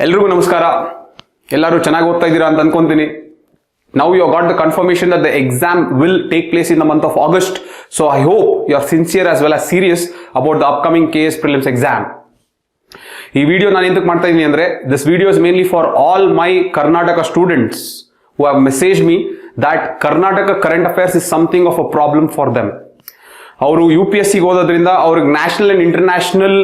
ಎಲ್ರಿಗೂ ನಮಸ್ಕಾರ. ಎಲ್ಲರೂ ಚೆನ್ನಾಗಿ ಓದ್ತಾ ಇದ್ದೀರಾ ಅಂತ ಅನ್ಕೊಂತೀನಿ. Now you got the confirmation that the exam will take place in the month of August. So I hope you are sincere as well as serious about the upcoming KS Prelims exam. ಈ video ನಾನು ಎಂತಕ್ಕೆ ಮಾಡ್ತಾ ಇದ್ದೀನಿ ಅಂದ್ರೆ, this video is mainly for all my Karnataka students who have messaged me that Karnataka Current Affairs is something of a problem for them. ಅವರು UPSC ಓದೋದ್ರಿಂದ ಅವ್ರಿಗೆ national and international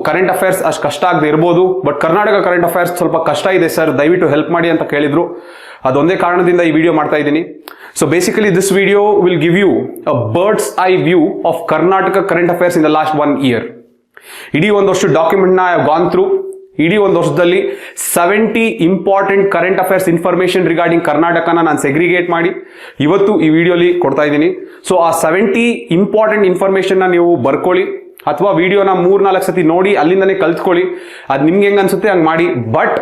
current affairs ಅಷ್ಟು ಕಷ್ಟ ಆಗದೆ ಇರ್ಬೋದು, ಬಟ್ ಕರ್ನಾಟಕ ಕರೆಂಟ್ ಅಫೇರ್ಸ್ ಸ್ವಲ್ಪ ಕಷ್ಟ ಇದೆ ಸರ್, ದಯವಿಟ್ಟು ಹೆಲ್ಪ್ ಮಾಡಿ ಅಂತ ಕೇಳಿದ್ರು. ಅದೊಂದೇ ಕಾರಣದಿಂದ ಈ ವಿಡಿಯೋ ಮಾಡ್ತಾ ಇದ್ದೀನಿ. So basically this video will give you a birds eye view of Karnataka current affairs in the last 1 year. ಇಡೀ ಒಂದು ವರ್ಷ ಡಾಕ್ಯುಮೆಂಟ್ನ ಐ ಹ್ಯಾವ್ ಗಾನ್ ಥ್ರೂ. ಇಡೀ ಒಂದು ವರ್ಷದಲ್ಲಿ 70 important current affairs information regarding ಕರ್ನಾಟಕನ ನಾನು ಸೆಗ್ರಿಗೇಟ್ ಮಾಡಿ ಇವತ್ತು ಈ ವಿಡಿಯೋಲಿ ಕೊಡ್ತಾ ಇದ್ದೀನಿ. ಸೊ ಆ 70 ಇಂಪಾರ್ಟೆಂಟ್ ಇನ್ಫಾರ್ಮೇಶನ್ನ ನೀವು ಬರ್ಕೊಳ್ಳಿ, ಅಥವಾ ವಿಡಿಯೋನ 3-4 ಸತಿ ನೋಡಿ ಅಲ್ಲಿಂದನೇ ಕಲ್ತ್ಕೊಳ್ಳಿ. ಅದು ನಿಮ್ಗೆ ಹೆಂಗ್ ಅನ್ಸುತ್ತೆ ಹಂಗೆ ಮಾಡಿ. ಬಟ್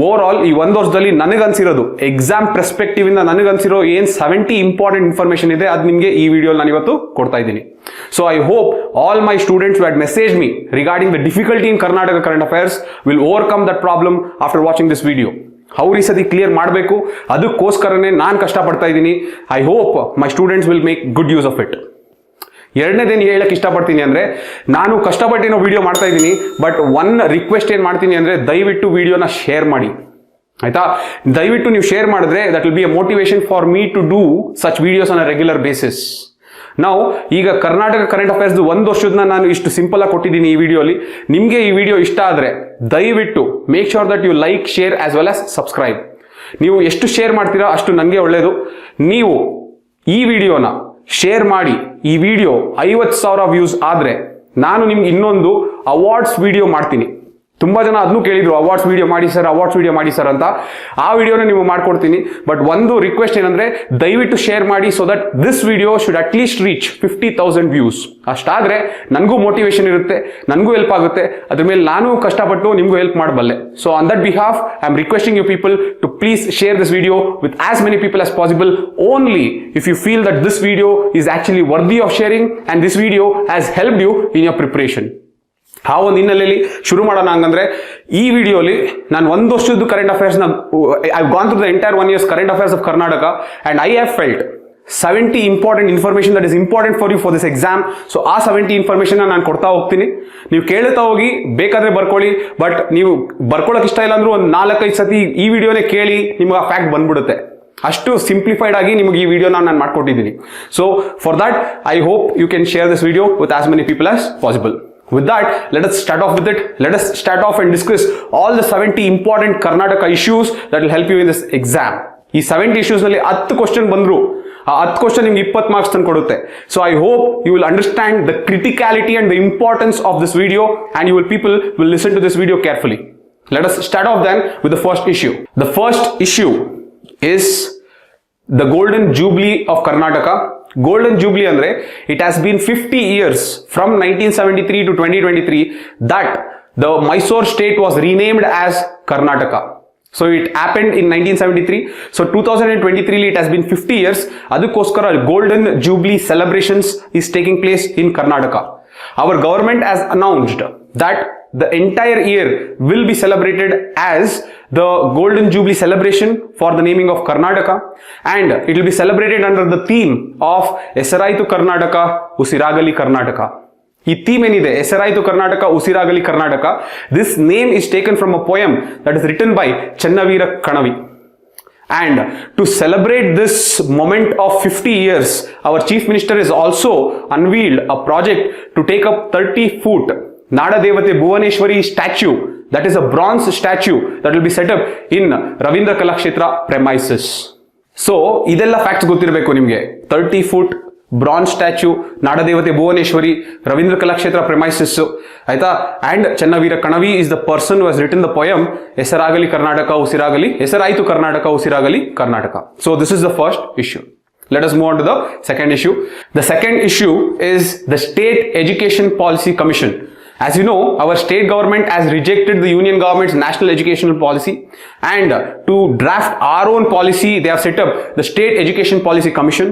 ಓವರ್ ಆಲ್ ಈ ಒಂದು ವರ್ಷದಲ್ಲಿ ನನಗನ್ಸಿರೋದು, ಎಕ್ಸಾಮ್ ಪರ್ಸ್ಪೆಕ್ಟಿವ್ ಇಂದ ನನಗನ್ಸಿರೋ ಏನ್ 70 ಇಂಪಾರ್ಟೆಂಟ್ ಇನ್ಫಾರ್ಮೇಶನ್ ಇದೆ ಅದು ನಿಮಗೆ ಈ ವಿಡಿಯೋ ನಾನು ಇವತ್ತು ಕೊಡ್ತಾ ಇದ್ದೀನಿ. So I hope all my students had message me regarding the difficulty in Karnataka current affairs will overcome that problem after watching this video. ಅವ್ರು ಈ ಸತಿ ಕ್ಲಿಯರ್ ಮಾಡಬೇಕು, ಅದಕ್ಕೋಸ್ಕರನೇ ನಾನು ಕಷ್ಟಪಡ್ತಾ ಇದ್ದೀನಿ. I hope my students will make good use of it. ಎರಡನೇದೇನು ಹೇಳಕ್ಕೆ ಇಷ್ಟಪಡ್ತೀನಿ ಅಂದರೆ, ನಾನು ಕಷ್ಟಪಟ್ಟೇನೋ ವಿಡಿಯೋ ಮಾಡ್ತಾ ಇದ್ದೀನಿ, ಬಟ್ ಒನ್ ರಿಕ್ವೆಸ್ಟ್ ಏನು ಮಾಡ್ತೀನಿ ಅಂದರೆ, ದಯವಿಟ್ಟು ವಿಡಿಯೋನ ಶೇರ್ ಮಾಡಿ, ಆಯ್ತಾ? ದಯವಿಟ್ಟು ನೀವು ಶೇರ್ ಮಾಡಿದ್ರೆ that will be a motivation for me to do such videos on a regular basis. ನಾವು ಈಗ ಕರ್ನಾಟಕ ಕರೆಂಟ್ ಅಫೇರ್ಸ್ 1 ವರ್ಷದ ನಾನು ಇಷ್ಟು ಸಿಂಪಲ್ ಆಗಿ ಕೊಟ್ಟಿದ್ದೀನಿ ಈ ವಿಡಿಯೋಲಿ. ನಿಮಗೆ ಈ ವಿಡಿಯೋ ಇಷ್ಟ ಆದರೆ ದಯವಿಟ್ಟು make sure that you like, share as well as subscribe. ನೀವು ಎಷ್ಟು ಶೇರ್ ಮಾಡ್ತೀರಾ ಅಷ್ಟು ನನಗೆ ಒಳ್ಳೆಯದು. ನೀವು ಈ ವಿಡಿಯೋನ ಶೇರ್ ಮಾಡಿ ಈ ವಿಡಿಯೋ 50,000 ವ್ಯೂಸ್ ಆದ್ರೆ ನಾನು ನಿಮ್ಗೆ ಇನ್ನೊಂದು ಅವಾರ್ಡ್ಸ್ ವಿಡಿಯೋ ಮಾಡ್ತೀನಿ. ತುಂಬಾ ಜನ ಅದನ್ನು ಕೇಳಿದ್ರು, ಅವಾರ್ಡ್ಸ್ ವಿಡಿಯೋ ಮಾಡಿ ಸರ್, ಅವಾರ್ಡ್ಸ್ ವಿಡಿಯೋ ಮಾಡಿ ಸರ್ ಅಂತ. ಆ ವಿಡಿಯೋನ ನೀವು ಮಾಡ್ಕೊಡ್ತೀನಿ. ಬಟ್ ಒಂದು ರಿಕ್ವೆಸ್ಟ್ ಏನಂದ್ರೆ, ದಯವಿಟ್ಟು ಶೇರ್ ಮಾಡಿ, so that this video should at least reach 50,000 views. ಅಷ್ಟಾದ್ರೆ ನನಗೂ ಮೋಟಿವೇಶನ್ ಇರುತ್ತೆ, ನನಗೂ ಹೆಲ್ಪ್ ಆಗುತ್ತೆ. ಅದ್ರ ಮೇಲೆ ನಾನು ಕಷ್ಟಪಟ್ಟು ನಿಮಗೂ ಹೆಲ್ಪ್ ಮಾಡಬಲ್ಲೆ. So on that behalf I am requesting you people to please share this video with as many people as possible, only if you feel that this video is actually worthy of sharing and this video has helped you in your preparation. ಆ ಒಂದು ಹಿನ್ನೆಲೆಯಲ್ಲಿ ಶುರು ಮಾಡೋಣ. ಹಂಗಂದ್ರೆ ಈ ವಿಡಿಯೋಲಿ ನಾನು 1 ವರ್ಷದ್ದು ಕರೆಂಟ್ ಅಫೇರ್ಸ್ನ I gone through the entire 1 year's current affairs of Karnataka and I have felt 70 important information that is important for you for this exam. So ಆ 70 ಇನ್ಫಾರ್ಮೇಶನ್ ನಾನು ಕೊಡ್ತಾ ಹೋಗ್ತೀನಿ. ನೀವು ಕೇಳ್ತಾ ಹೋಗಿ, ಬೇಕಾದ್ರೆ ಬರ್ಕೊಳ್ಳಿ. ಬಟ್ ನೀವು ಬರ್ಕೊಳ್ಳೋಕೆ ಇಷ್ಟ ಇಲ್ಲ ಅಂದ್ರೂ ಒಂದು 4-5 ಸತಿ ಈ ವಿಡಿಯೋನೇ ಕೇಳಿ, ನಿಮ್ಗೆ ಆ ಫ್ಯಾಕ್ಟ್ ಬಂದ್ಬಿಡುತ್ತೆ. ಅಷ್ಟು ಸಿಂಪ್ಲಿಫೈಡ್ ಆಗಿ ನಿಮಗೆ ಈ ವಿಡಿಯೋನ ನಾನು ಮಾಡ್ಕೊಟ್ಟಿದ್ದೀನಿ. So for that I hope you can share this video with as many people as possible. With that, let us start off with it. Let us start off and discuss all the 70 important Karnataka issues that will help you in this exam. ಈ 70 issues ನಲ್ಲಿ 10 question ಬಂದ್ರು, ಆ 10 question ನಿಮ್ಗೆ 20 marks ತಂದು ಕೊಡುತ್ತೆ. So I hope you will understand the criticality and the importance of this video, and people will listen to this video carefully. Let us start off then with the first issue. The first issue is the Golden Jubilee of Karnataka. Golden Jubilee andre, it has been 50 years from 1973 to 2023 that the Mysore state was renamed as Karnataka. So it happened in 1973. So 2023 it has been 50 years. Adukoskara Golden Jubilee celebrations is taking place in Karnataka. Our government has announced that the entire year will be celebrated as the Golden Jubilee celebration for the naming of Karnataka, and it will be celebrated under the theme of Esaraitu Karnataka, Usiragali Karnataka. ಈ theme ಏನಿದೆ, ಹೆಸರಾಯಿತು ಕರ್ನಾಟಕ, ಉಸಿರಾಗಲಿ Karnataka, this name is taken from a poem that is written by Channavira Kanavi. And to celebrate this moment of 50 years, our Chief Minister has also unveiled a project to take up 30-foot Nadadevate Bhuvaneshwari statue, that is a bronze statue that will be set up in Ravindra Kalakshetra premises. So ಇದೆಲ್ಲ facts ಗೊತ್ತಿರಬೇಕು ನಿಮಗೆ. 30-foot bronze statue, ನಾಡದೇವತೆ Bhuvaneshwari, Ravindra Kalakshetra premises, ಆಯ್ತಾ? And Channaveera Kanavi is the person who has written the poem ಹೆಸರಾಗಲಿ ಕರ್ನಾಟಕ ಉಸಿರಾಗಲಿ, ಹೆಸರಾಯಿತು ಕರ್ನಾಟಕ ಉಸಿರಾಗಲಿ Karnataka. So this is the first issue. Let us move on to the second issue. The second issue is the State Education Policy Commission. As you know, our state government has rejected the union government's national educational policy, and to draft our own policy, they have set up the State Education Policy Commission.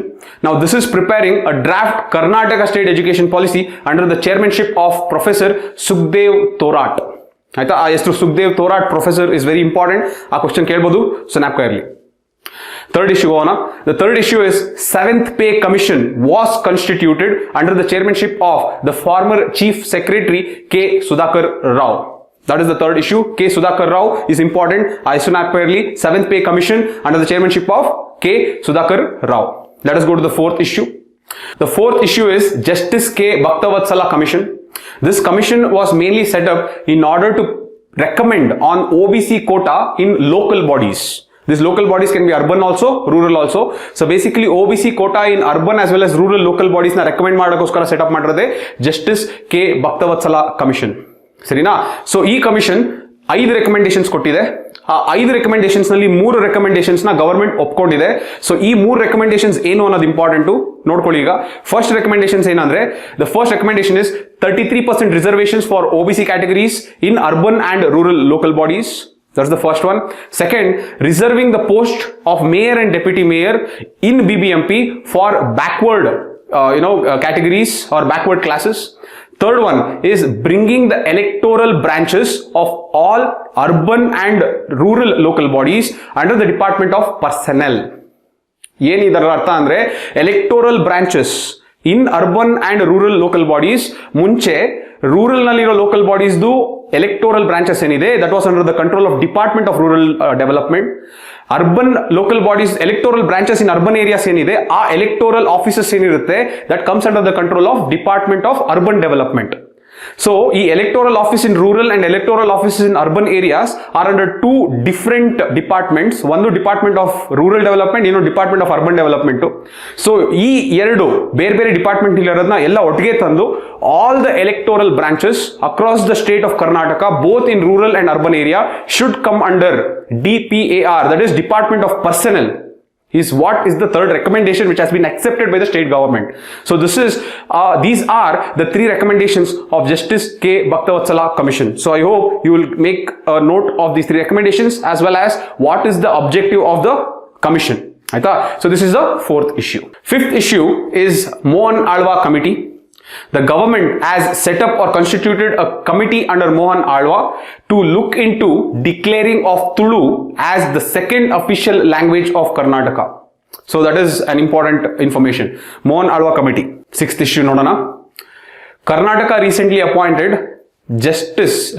Now, this is preparing a draft Karnataka State Education Policy under the chairmanship of Professor Sukhdev Thorat. ಆಯ್ತಾ. ಆ ಹೆಸರು Sukhadev Thorat professor is very important. ಆ question ಕೇಳ್ಬೋದು, so ಜ್ಞಾಪಕ ಇರಲಿ. Third issue ಹೋಗೋಣ. The third issue is 7th Pay Commission was constituted under the chairmanship of the former Chief Secretary K. Sudhakar Rao. That is the third issue. K. Sudhakar Rao is important. I gnapaka irali. 7th Pay Commission under the chairmanship of K. Sudhakar Rao. Let us go to the fourth issue. The fourth issue is Justice K. Bhaktavatsala Commission. This commission was mainly set up in order to recommend on OBC quota in local bodies. These local bodies can be urban also, rural also. So basically OBC quota in urban as well as rural local bodies na recommend ಮಾಡೋಕ್ಕೋಸ್ಕರ set up ಮಾಡಿರೋದೇ Justice K. Bhaktavatsala Commission. ಸರಿನಾ. So ಈ commission 5 recommendations ಕೊಟ್ಟಿದೆ. ಆ 5 recommendations ನಲ್ಲಿ 3 recommendations ನ government ಒಪ್ಕೊಂಡಿದೆ. So ಈ 3 recommendations ಏನು ಅನ್ನೋದು ಇಂಪಾರ್ಟೆಂಟ್ ನೋಡ್ಕೊಳ್ಳಿ. ಈಗ ಫಸ್ಟ್ ರೆಕಮೆಂಡೇಶನ್ಸ್ ಏನಂದ್ರೆ, the first recommendation is 33% reservations for OBC categories in urban and rural local bodies. That's the first one. Second, reserving the post of mayor and deputy mayor in BBMP for backward categories or backward classes. Third one is bringing the electoral branches of all urban and rural local bodies under the Department of Personnel. ಏನು ಇದರ ಅರ್ಥ ಅಂದ್ರೆ, electoral branches in urban and rural local bodies, ಮುಂಚೆ rural ನಲ್ಲಿರೋ local ಬಾಡೀಸ್ದು electoral branches ಏನಿದೆ, that was under the control of department of rural development. Urban local bodies electoral branches in urban areas ಏನಿದೆ, ಆ electoral offices ಏನಿರುತ್ತೆ, that comes under the control of department of urban development. So, ಈ electoral office in rural and electoral offices in urban areas are under two different departments. ಒಂದು department of rural development, ಇನ್ನೊಂದು department of urban development. So ಈ ಎರಡು ಬೇರೆ ಬೇರೆ department ಇರೋದನ್ನ ಎಲ್ಲ ಒಟ್ಟಿಗೆ ತಂದು all the electoral branches across the state of Karnataka, both in rural and urban area, should come under DPAR, that is Department of Personnel. Is what is the third recommendation which has been accepted by the state government. So these are the 3 recommendations of Justice K. Bhaktavatsala Commission. So I hope you will make a note of these 3 recommendations as well as what is the objective of the commission. So this is the 4th issue. 5th issue is Mohan Alwa Committee. The government has set up or constituted a committee under Mohan Alwa to look into declaring of Tulu as the second official language of Karnataka. So that is an important information. Mohan Alwa Committee. 6th issue nodana. Karnataka recently appointed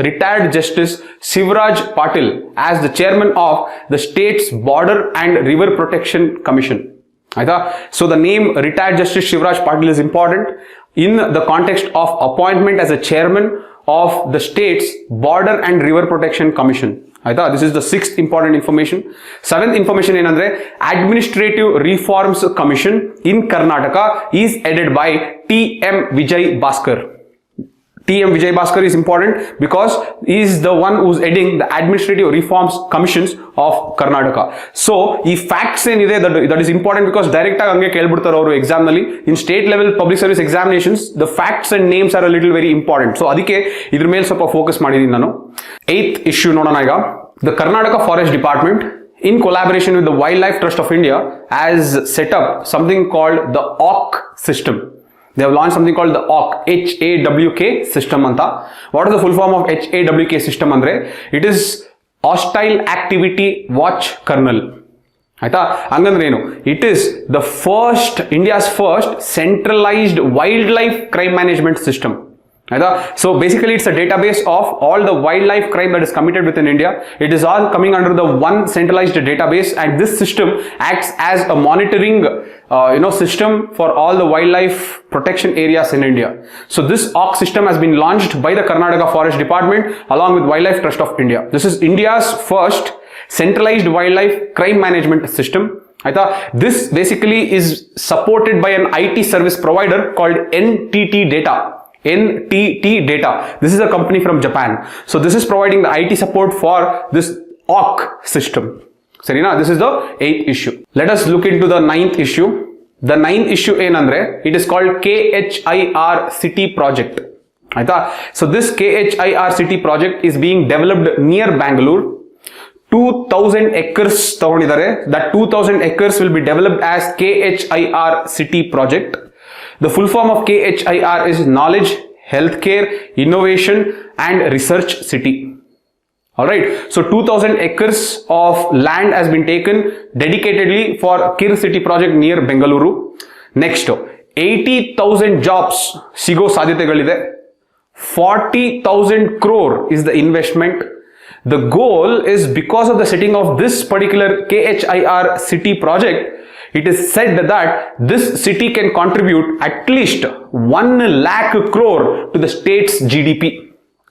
retired Justice Shivraj Patil as the chairman of the state's Border and River Protection Commission. So the name retired Justice Shivraj Patil is important in the context of appointment as a chairman of the state's Border and River Protection Commission. This is the 6th important information. 7th information ಏನಂದ್ರೆ, Administrative Reforms Commission in Karnataka is headed by T.M. Vijay Bhaskar. T.M. Vijay Bhaskar is important because he is the one who is heading the Administrative Reforms Commissions of Karnataka. So, ಈ facts ಏನಿದೆ that is important because direct ಆಗಿ ಹಂಗೆ ಕೇಳ್ಬಿಡ್ತಾರೆ ಅವರು exam ನಲ್ಲಿ. In state level public service examinations, the facts and names are a little very important. So, ಅದಕ್ಕೆ ಇದ್ರ ಮೇಲೆ ಸ್ವಲ್ಪ ಫೋಕಸ್ ಮಾಡಿದೀನಿ ನಾನು. 8th issue ನೋಡೋಣ ಈಗ. The Karnataka Forest Department, in collaboration with the Wildlife Trust of India, has set up something called the AWK system. They have launched something called the AWK, HAWK system anta. What is the full form of HAWK system andre? It is Hostile Activity Watch Kernel. Hangandre enu? It is the India's first centralized wildlife crime management system. So basically it's a database of all the wildlife crime that is committed within India. It is all coming under the one centralized database, and this system acts as a monitoring system for all the wildlife protection areas in India. So this AWK system has been launched by the Karnataka Forest Department along with Wildlife Trust of India. This is India's first centralized wildlife crime management system. This basically is supported by an IT service provider called NTT Data. This is a company from Japan. So this is providing the IT support for this AWK system. Sarina, this is the 8th issue. Let us look into the 9th issue. The 9th issue ಏನಂದ್ರೆ, it is called KHIR City Project. So this KHIR City Project is being developed near Bangalore. 2000 acres ತಗೊಂಡಿದ್ದಾರೆ. That 2000 acres will be developed as KHIR City Project. The full form of KHIR is Knowledge, Healthcare, Innovation and Research City. Alright, so 2000 acres of land has been taken dedicatedly for Kir City project near Bengaluru. Next, 80,000 jobs sigo sadhyategalide. 40,000 crore is the investment. The goal is because of the setting of this particular KHIR city project, it is said that this city can contribute at least 1 lakh crore to the state's GDP.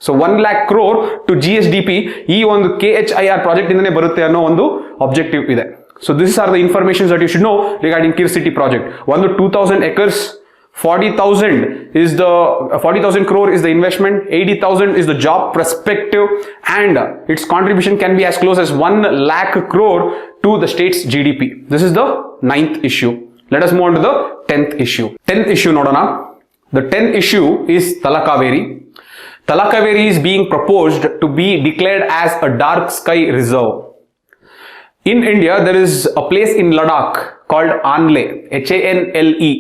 So 1 lakh crore to GSDP ಈ ಒಂದು KHIR project ಇಂದನೇ ಬರುತ್ತೆ ಅನ್ನೋ ಒಂದು objective ಇದೆ. So these are the informations that you should know regarding Kir City project. ಒಂದು 2000 acres, 40,000 crore is the investment, 80,000 is the job perspective, and its contribution can be as close as 1 lakh crore to the state's GDP. This is the 9th issue. Let us move on to the 10th issue. 10th issue nodona. The 10th issue is Talakaveri. Talakaveri is being proposed to be declared as a dark sky reserve. In India, there is a place in Ladakh called Anle, Hanle.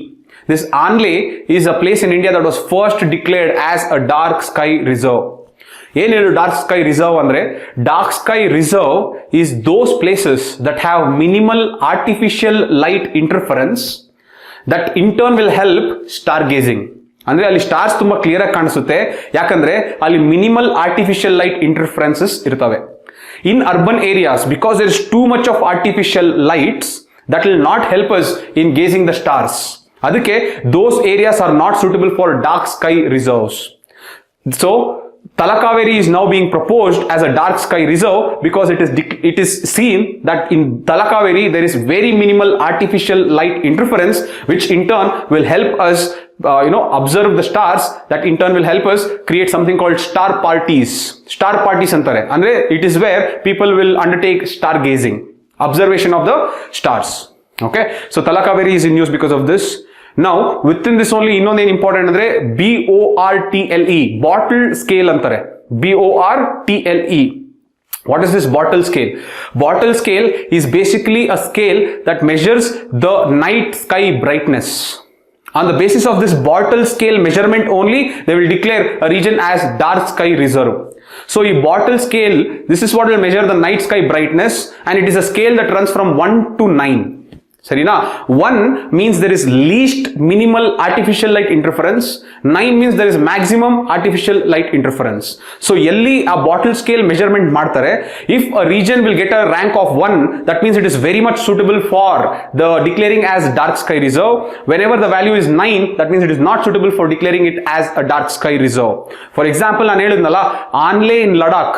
This Anle is a place in India that was first declared as a dark sky reserve. ಏನೇನು dark sky reserve ಅಂದ್ರೆ dark sky reserve is those places that have minimal artificial light interference that in turn will help stargazing. ಅಂದ್ರೆ ಅಲ್ಲಿ stars ತುಂಬಾ clear ಆಗಿ ಕಾಣಿಸುತ್ತೆ, ಯಾಕಂದ್ರೆ ಅಲ್ಲಿ minimal artificial light interferences ಇರ್ತವೆ. In urban areas, because there is too much of artificial lights, that will not help us in gazing the stars. ಅದಕ್ಕೆ those areas are not suitable for dark sky reserves. So Talakaveri is now being proposed as a dark sky reserve because it is seen that in Talakaveri there is very minimal artificial light interference, which in turn will help us observe the stars, that in turn will help us create something called star parties. Star parties antare andre it is where people will undertake stargazing, observation of the stars. Okay, so Talakaveri is in use because of this. Now within this only ಇನ್ನೊಂದು ಏನು important ಅಂದ್ರೆ BORTLE, bottle scale ಅಂತಾರೆ. BORTLE. What is this bottle scale? Bottle scale is basically a scale that measures the night sky brightness. On the basis of this bottle scale measurement only, they will declare a region as dark sky reserve. So a bottle scale, this is what will measure the night sky brightness, and it is a scale that runs from 1 to 9. Sarina, 1 means there is least minimal artificial light interference, 9 means there is maximum artificial light interference. So yelli a bottle scale measurement ಮಾಡ್ತಾರೆ, if a region will get a rank of 1, that means it is very much suitable for the declaring as dark sky reserve. Whenever the value is 9, that means it is not suitable for declaring it as a dark sky reserve. For example, ನಾನು ಹೇಳಿದ್ನಲ್ಲ, Anle in Ladakh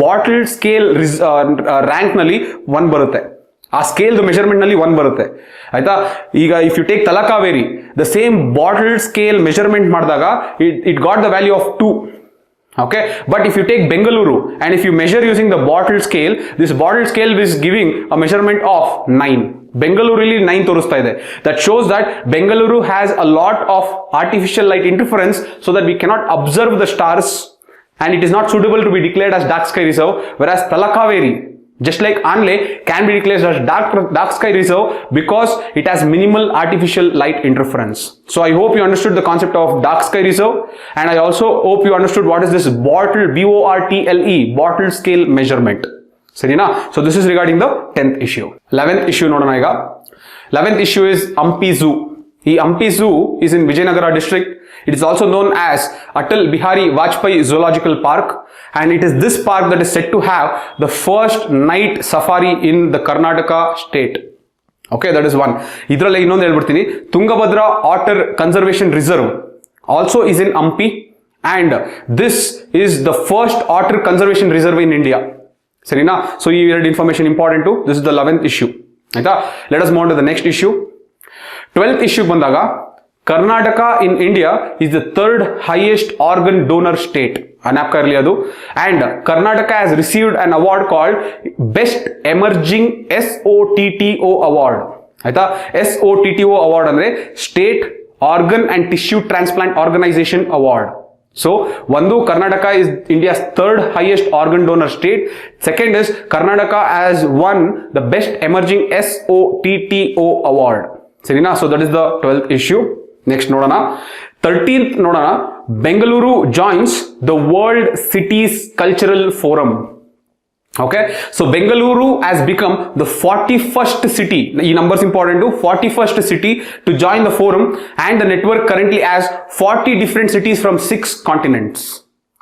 bottle scale rank ನಲ್ಲಿ 1 ಬರುತ್ತೆ. ಆ scale measurement ನಲ್ಲಿ 1 ಬರುತ್ತೆ, ಆಯ್ತಾ. ಈಗ if you take Talakaveri, the same bottle scale measurement ಮಾಡಿದಾಗ it got the value of 2. Okay, but if you take Bengaluru and if you measure using the bottle scale, this bottle scale is giving a measurement of 9. Bengaluru really 9 ತೋರಿಸ್ತಾ ಇದೆ. That shows that Bengaluru has a lot of artificial light interference, so that we cannot observe the stars, and it is not suitable to be declared as dark sky reserve, whereas Talakaveri, just like Anle, can be declared as dark sky reserve because it has minimal artificial light interference. So I hope you understood the concept of dark sky reserve, and I also hope you understood what is this bottle, BORTLE, bottle scale measurement. Sarina? So this is regarding the 10th issue. 11th issue nodana iga. 11th issue is Hampi Zoo. The Hampi Zoo is in Vijayanagara district. It is also known as Atal Bihari Vajpayee Zoological Park, and it is this park that is said to have the first night safari in the Karnataka state. Okay, that is one. Idralle innondu helbiಡ್ತೀನಿ, Tungabhadra Otter Conservation Reserve also is in Hampi, and this is the first otter conservation reserve in India. Sarina? So you heard information important too. This is the 11th issue. Aita? Let us move on to the next issue. 12th issue ಬಂದಾಗ, Karnataka in India is the 3rd highest organ donor state. Anapka irli adu. And Karnataka has received an award called Best Emerging SOTTO Award. Aita? SOTTO award andre State Organ and Tissue Transplant Organization Award. So, one, Karnataka is India's 3rd highest organ donor state. Second is Karnataka has won the Best Emerging SOTTO Award. Sarina? So that is the 12th issue. Next nodana. 13th nodana. Bengaluru joins the World Cities Cultural Forum. Okay, so Bengaluru has become the 41st city, ee numbers important too, 41st city to join the forum, and the network currently has 40 different cities from 6 continents.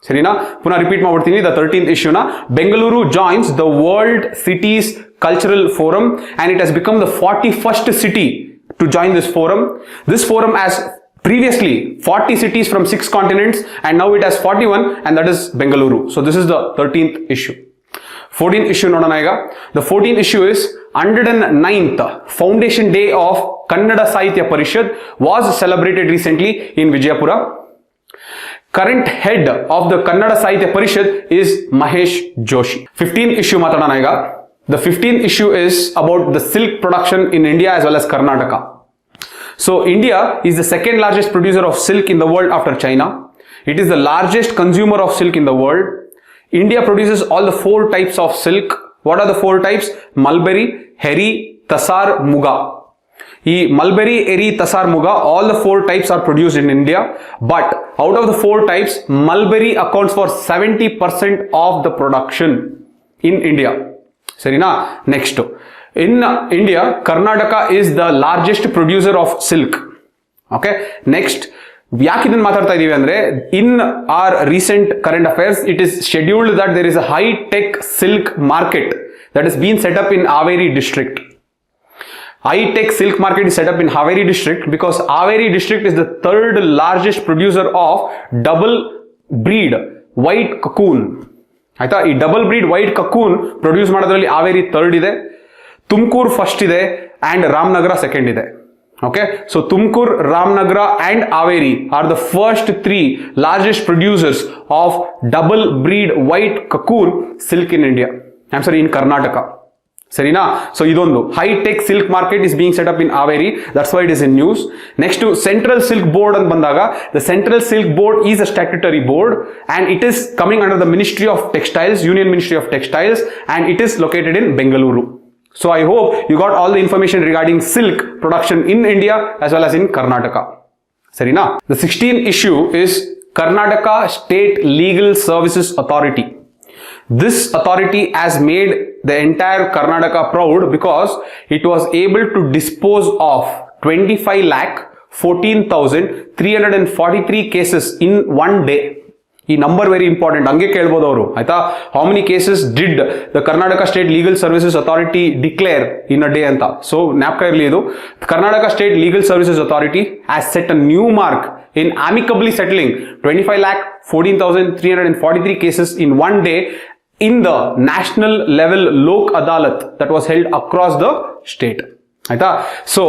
Sarina, puna repeat ಮಾಡ್ಬಿಡ್ತೀನಿ, the 13th issue na, Bengaluru joins the World Cities Cultural Forum and it has become the 41st city to join this forum. This forum has previously 40 cities from 6 continents and now it has 41 and that is Bengaluru. So this is the 13th issue. 14th issue ನೋಡೋಣ ಈಗ. The 14th issue is 109th Foundation Day of Kannada Sahitya Parishad was celebrated recently in Vijayapura. Current head of the Kannada Sahitya Parishad is Mahesh Joshi. 15th issue ಮಾತಾಡೋಣ ಈಗ. The 15th issue is about the silk production in India as well as Karnataka. So India is the second largest producer of silk in the world after China. It is the largest consumer of silk in the world. India produces all the 4 types of silk. What are the 4 types? Mulberry, Heri, Tasar, Muga. Mulberry, Eri, Tasar, Muga, all the 4 types are produced in India. But out of the 4 types, Mulberry accounts for 70% of the production in India. Sarina, next. In India, Karnataka is the largest producer of silk. Okay, next. ಯಾಕೆ ಇದನ್ನು ಮಾತಾಡ್ತಾ ಇದೀವಿ ಅಂದ್ರೆ in our recent current affairs it is scheduled that there is a high tech silk market that is being set up in Haveri district. High tech silk market is set up in Haveri district because Haveri district is the 3rd largest producer of double breed white cocoon. ಆಯ್ತಾ, ಈ double breed white cocoon produce ಮಾಡೋದ್ರಲ್ಲಿ Haveri 3rd ಇದೆ, Tumakuru first ಇದೆ and Ramanagara second ಇದೆ. Okay, so Tumkur, Ramnagara and Haveri are the first 3 largest producers of double breed white cocoon silk in India. I'm sorry, in Karnataka. Sarina, so idondu high tech silk market is being set up in Haveri, that's why it is in news. Next to Central Silk Board and bandaga, the Central Silk Board is a statutory board and it is coming under the Ministry of Textiles, Union Ministry of Textiles, and it is located in Bengaluru. So I hope you got all the information regarding silk production in India as well as in Karnataka. Sarina, the 16th issue is Karnataka State Legal Services Authority. This authority has made the entire Karnataka proud because it was able to dispose of 25,14,343 cases in one day. ಈ number very important, ಹಂಗೆ ಕೇಳ್ಬೋದು ಅವರು, ಆಯ್ತಾ. How many cases did the Karnataka state legal services authority declare in a day ಅಂತ. So ಜ್ಞಾಪಕ ಇರಲಿ, ಇದು Karnataka state legal services authority has set a new mark in amicably settling 25,14,343 cases in one day in the national level Lok Adalat that was held across the state. So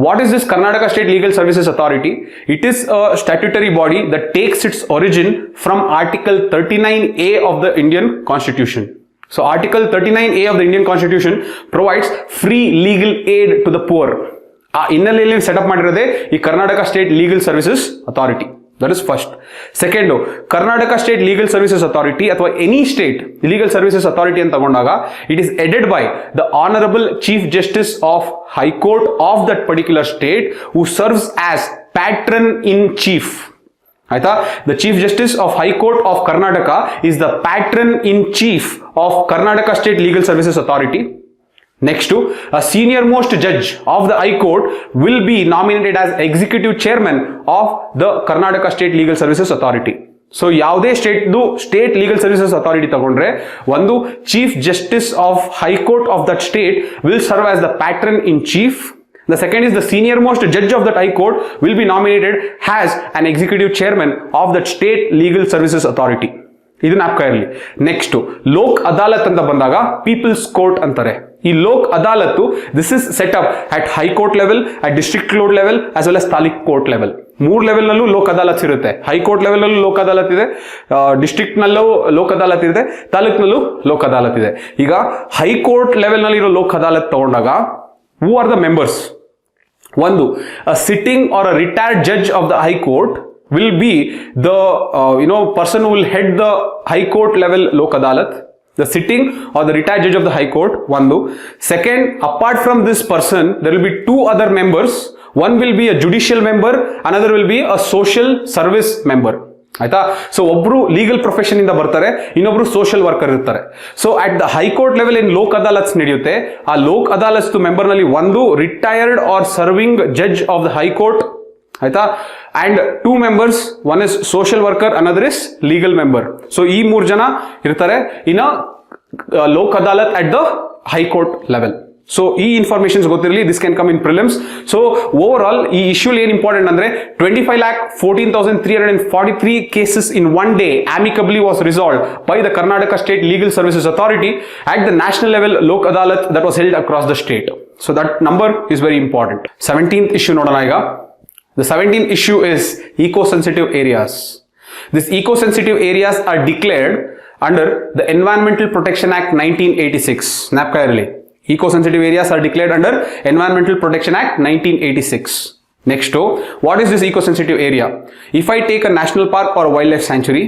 what is this Karnataka State Legal Services Authority? It is a statutory body that takes its origin from Article 39A of the Indian Constitution. So Article 39A of the Indian Constitution provides free legal aid to the poor. ಆ ಹಿನ್ನೆಲೆಯಲ್ಲಿ setup ಮಾಡಿರೋದೇ ಈ Karnataka state legal services authority. That is first. Second, Karnataka state legal services authority ಅಥವಾ any state legal services authority ಅಂತ ತಗೊಂಡಾಗ it is headed by the honourable chief justice of high court of that particular state who serves as patron in chief. ಆಯ್ತಾ, the chief justice of high court of Karnataka is the patron in chief of Karnataka state legal services authority. Next to a senior most judge of the High Court will be nominated as executive chairman of the Karnataka State Legal Services Authority. So ಯಾವುದೇ state legal services authority ತಗೊಂಡ್ರೆ ಒಂದು chief justice of high court of that state will serve as the patron in chief. The second is the senior most judge of that High Court will be nominated as an executive chairman of that state legal services authority. ಇದು ಜ್ಞಾಪಕ ಇರಲಿ. Next, Lok Adalat ಅಂತ ಬಂದಾಗ people's court ಅಂತಾರೆ. ಈ Lok Adalat this is set up at high court level, at district court level as well as taluk court level. 3 level ನಲ್ಲೂ ಲೋಕ್ ಅದಾಲತ್ ಇರುತ್ತೆ. High court level ನಲ್ಲೂ ಲೋಕ್ ಅದಾಲತ್ ಇದೆ, ಡಿಸ್ಟ್ರಿಕ್ಟ್ ನಲ್ಲೂ ಲೋಕ್ ಅದಾಲತ್ ಇದೆ, ತಾಲೂಕ್ನಲ್ಲೂ ಲೋಕ್ ಅದಾಲತ್ ಇದೆ. ಈಗ ಹೈಕೋರ್ಟ್ ಲೆವೆಲ್ ನಲ್ಲಿ ಇರೋ ಲೋಕ್ ಅದಾಲತ್ ತಗೊಂಡಾಗ ಹೂ ಆರ್ ದ ಮೆಂಬರ್ಸ್? ಒಂದು, a sitting or a retired judge of the High Court will be the person who will head the High Court level Lok Adalat, the sitting or the retired judge of the High Court. One. Second, apart from this person, there will be 2 other members. One will be a judicial member, another will be a social service member. ಆಯ್ತಾ. So ಒಬ್ರು legal profession ಇಂದ ಬರ್ತಾರೆ, ಇನ್ನೊಬ್ರು social worker ಇರ್ತಾರೆ. So at the high court level ಏನ್ ಲೋಕ್ ಅದಾಲತ್ಸ್ ನಡೆಯುತ್ತೆ, ಆ Lok ಅದಾಲತ್ಸ್ member ನಲ್ಲಿ ಒಂದು retired R serving judge of the high court, ಆಯ್ತಾ, and 2 members, one is social worker, another is legal member. ಸೊ ಈ 3 ಜನ ಇರ್ತಾರೆ in Lok Adalat at the high court level. So ಈ ಇನ್ಫಾರ್ಮೇಶನ್ಸ್ ಗೊತ್ತಿರಲಿ, this can come in prelims. So over all ಈ issue ಏನ್ important ಅಂದ್ರೆ 25,14,343 cases in one day amicably was resolved by the Karnataka State Legal Services Authority at the national level Lok Adalat that was held across the state. So that number is very important. 17th issue nodana iga. The 17th issue is eco-sensitive areas. These eco-sensitive areas are declared under the Environmental Protection Act 1986. Napka irali. Eco-sensitive areas are declared under Environmental Protection Act 1986. Next, what is this eco-sensitive area? If I take a national park or a wildlife sanctuary,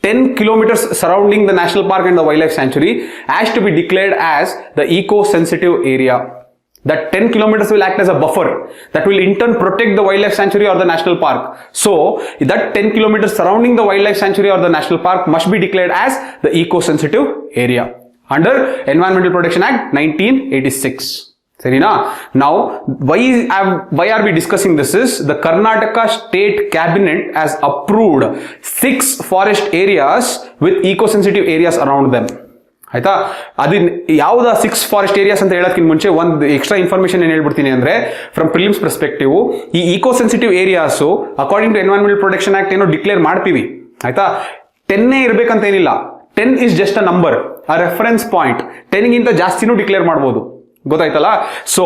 10 kilometers surrounding the national park and the wildlife sanctuary has to be declared as the eco-sensitive area. That 10 kilometers will act as a buffer that will in turn protect the wildlife sanctuary or the national park. So that 10 kilometers surrounding the wildlife sanctuary or the national park must be declared as the eco-sensitive area under Environmental Protection Act 1986. Sarina? Now, why are we discussing this is the Karnataka State Cabinet has approved 6 forest areas with eco-sensitive areas around them. ಆಯ್ತಾ. ಅದು ಯಾವ್ದು 6 forest areas ಅಂತ ಹೇಳೋದಕ್ಕಿಂತ ಮುಂಚೆ ಒಂದು extra information ಏನ್ ಹೇಳ್ಬಿಡ್ತೀನಿ ಅಂದ್ರೆ, ಫ್ರಮ್ ಪ್ರಿಲಿಮ್ಸ್ ಪರ್ಸ್ಪೆಕ್ಟಿವ್ ಈ eco sensitive areas according to environmental protection act ಏನೋ ಡಿಕ್ಲೇರ್ ಮಾಡ್ತೀವಿ, ಆಯ್ತಾ. 10 ಇರ್ಬೇಕಂತ ಏನಿಲ್ಲ, 10 is just a number, a reference point. 10 ಗಿಂತ ಜಾಸ್ತಿನೂ ಡಿಕ್ಲೇರ್ ಮಾಡ್ಬೋದು, ಗೊತ್ತಾಯ್ತಲ್ಲ. ಸೊ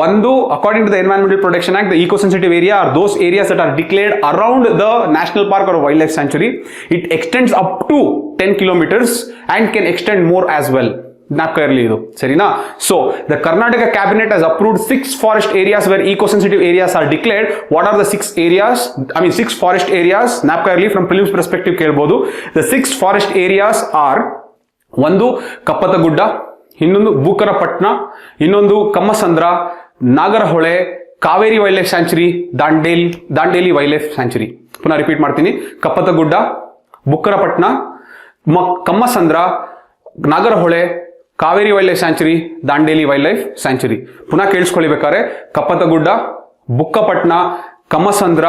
ಒಂದು according to the environmental protection act, the eco sensitive area are those areas that are declared around the national park or wild life sanctuary. It extends up to 10 kilometers and can extend more as well. ಜ್ಞಾಪಕ ಇರಲಿ ಇದು, ಸರಿನಾ. So the Karnataka cabinet has approved 6 forest areas where eco-sensitive areas are declared. What are the 6 areas? 6 forest areas. ಜ್ಞಾಪಕ ಇರಲಿ, from prelims perspective ಕೇಳಬಹುದು. The 6 forest areas are ಒಂದು ಕಪ್ಪತಗುಡ್ಡ, ಇನ್ನೊಂದು ಬೂಕರಪಟ್ನ, ಇನ್ನೊಂದು Kammasandra, Nagarahole, Kaveri wild life sanctuary, Dandeli wild life sanctuary. ಪುನಃ repeat ಮಾಡ್ತೀನಿ, Kappatagudda, Bukkarapatna, Kammasandra, Nagarahole, Kaveri wild life sanctuary, Dandeli wild life sanctuary. ಪುನಃ ಕೇಳಿಸ್ಕೊಳ್ಳಿಬೇಕಾದ್ರೆ Kappatagudda, ಬುಕ್ಕಪಟ್ನ, Kammasandra,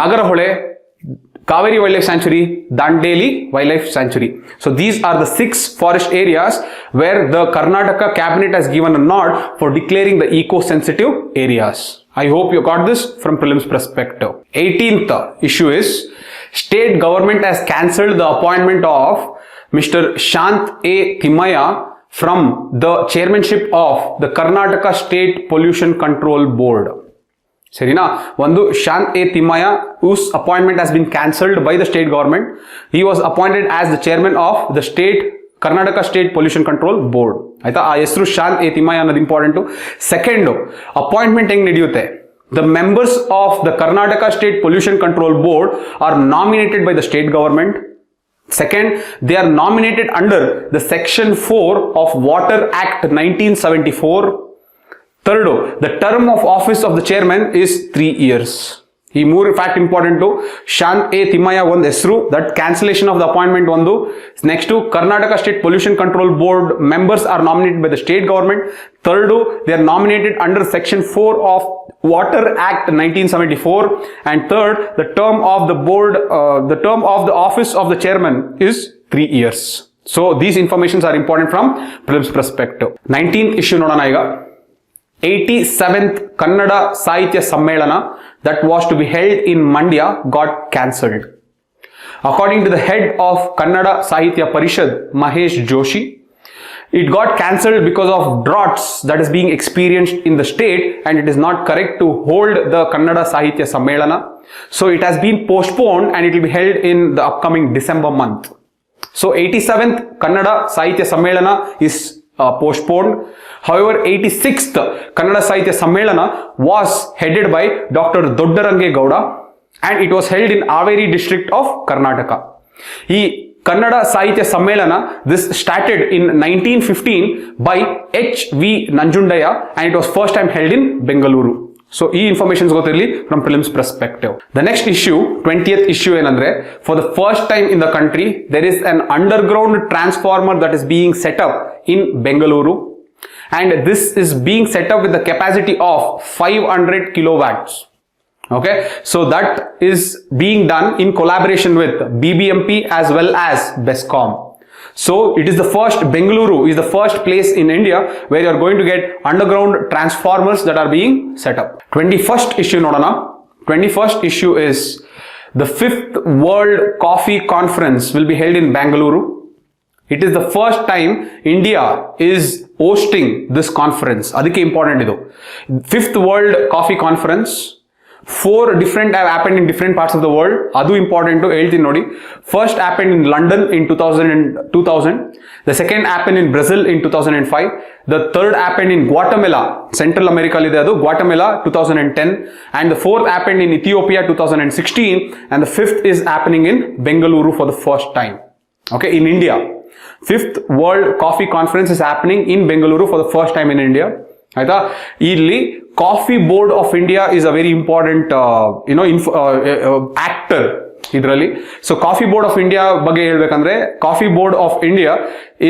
Nagarahole, Kaveri Wildlife Sanctuary, Dandeli Wildlife Sanctuary. So these are the 6 forest areas where the Karnataka cabinet has given a nod for declaring the eco-sensitive areas. I hope you got this from prelims perspective. 18th issue is state government has cancelled the appointment of Mr. Shant A. Timaya from the chairmanship of the Karnataka State Pollution Control Board. ಸರಿನಾ. ಒಂದು Shant A Thimmaiah whose appointment has been cancelled by the state government. He was appointed as the chairman of the Karnataka State Pollution Control Board. ಆಯ್ತಾ, ಆ ಹೆಸರು Shanth A Thimmaiah ಅನ್ನೋದು important. Second, appointment ಹೆಂಗ್ ನಡೆಯುತ್ತೆ? The members of the Karnataka State Pollution Control Board are nominated by the state government. Second, they are nominated under the Section 4 of Water Act 1974. Third, the term of office of the chairman is 3 years. ಈ 3 fact important. Shanth A Thimmaiah ಒಂದು ಹೆಸರು, that cancellation of the appointment ಒಂದು. Next, Karnataka state pollution control board members are nominated by the state government. Third, they are nominated under section 4 of Water Act 1974. And third, the term of the board, the term of the office of the chairman is 3 years. So these informations are important from prelims perspective. 19th issue ನೋಡೋಣ ಈಗ. 87th Kannada Sahitya Sammelana that was to be held in Mandya got cancelled. According to the head of Kannada Sahitya Parishad, Mahesh Joshi, it got cancelled because of droughts that is being experienced in the state and it is not correct to hold the Kannada Sahitya Sammelana. So it has been postponed and it will be held in the upcoming December month. So 87th Kannada Sahitya Sammelana is postponed. However, 86th Kannada Sahitya Sammelana was headed by Dr. Doddarange Gowda and it was held in Haveri district of Karnataka. He Kannada Sahitya Sammelana, this started in 1915 by H.V. Nanjundaya and it was first time held in Bengaluru. So ಈ informations ಗೊತ್ತಿರಲಿ from prelims perspective. The next issue, 20th issue ಏನಂದ್ರೆ, for the first time in the country there is an underground transformer that is being set up in Bengaluru, and this is being set up with the capacity of 500 kilowatts. Okay, so that is being done in collaboration with BBMP as well as BESCOM. So it is the first, Bengaluru is the first place in India where you are going to get underground transformers that are being set up. 21st issue nodana. 21st issue is the 5th World Coffee Conference will be held in Bengaluru. It is the first time India is hosting this conference. Adike important idu. 5th World Coffee Conference. 4 different have happened in different parts of the world. Adu important to ಹೇಳ್ತೀನಿ ನೋಡಿ. First happened in London in 2000. The second happened in Brazil in 2005. The third happened in Guatemala, Central America ಇದೆ ಅದು, Guatemala 2010. And the fourth happened in Ethiopia 2016. And the fifth is happening in Bengaluru for the first time. Okay, in India. 5th World Coffee Conference is happening in Bengaluru for the first time in India. ಆಯ್ತಾ, ಇಲ್ಲಿ coffee board of India is a very important actor ಇದರಲ್ಲಿ. So coffee board of India ಬಗ್ಗೆ ಹೇಳ್ಬೇಕಂದ್ರೆ, coffee board of India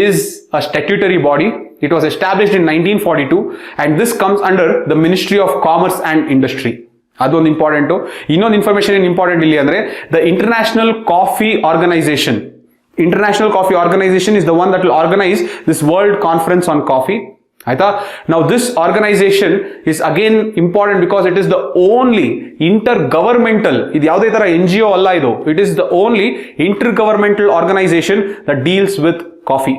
is a statutory body. It was established in 1942 and this comes under the ministry of commerce and industry. ಅದೊಂದು important. ಇನ್ನೊಂದು information ಏನು important ಇಲ್ಲಿ ಅಂದ್ರೆ, the international coffee organisation. International Coffee Organization is the one that will organize this World Conference on Coffee. Now this organization is again important because it is the only intergovernmental, ಇದು ಯಾವುದೇ ತರ NGO ಅಲ್ಲ ಇದು, it is the only intergovernmental organization that deals with coffee.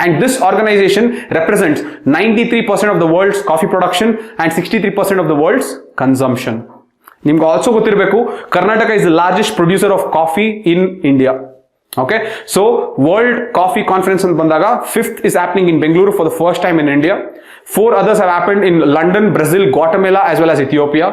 And this organization represents 93% of the world's coffee production and 63% of the world's consumption. ನಿಮ್ಗೆ also ಗೊತ್ತಿರಬೇಕು, Karnataka is the largest producer of coffee in India. Okay, so World Coffee Conference in Bandaga, 5th is happening in Bengaluru for the first time in India. 4 others have happened in London, Brazil, Guatemala as well as Ethiopia.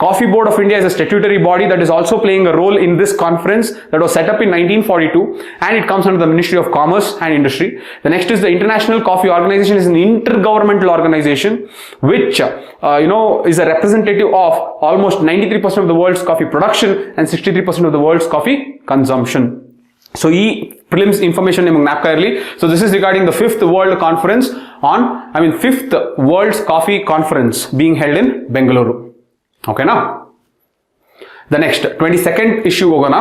Coffee Board of India is a statutory body that is also playing a role in this conference that was set up in 1942, and it comes under the Ministry of Commerce and Industry. The next is the International Coffee Organization is an intergovernmental organization which is a representative of almost 93% of the world's coffee production and 63% of the world's coffee consumption. So ಈ prelims information ನಿಮಗೆ ಜ್ಞಾಪಕ ಇರಲಿ. So this is regarding the 5th World Conference on, 5th World's Coffee Conference being held in Bengaluru. Okay na? The next 22nd issue ಹೋಗೋಣ.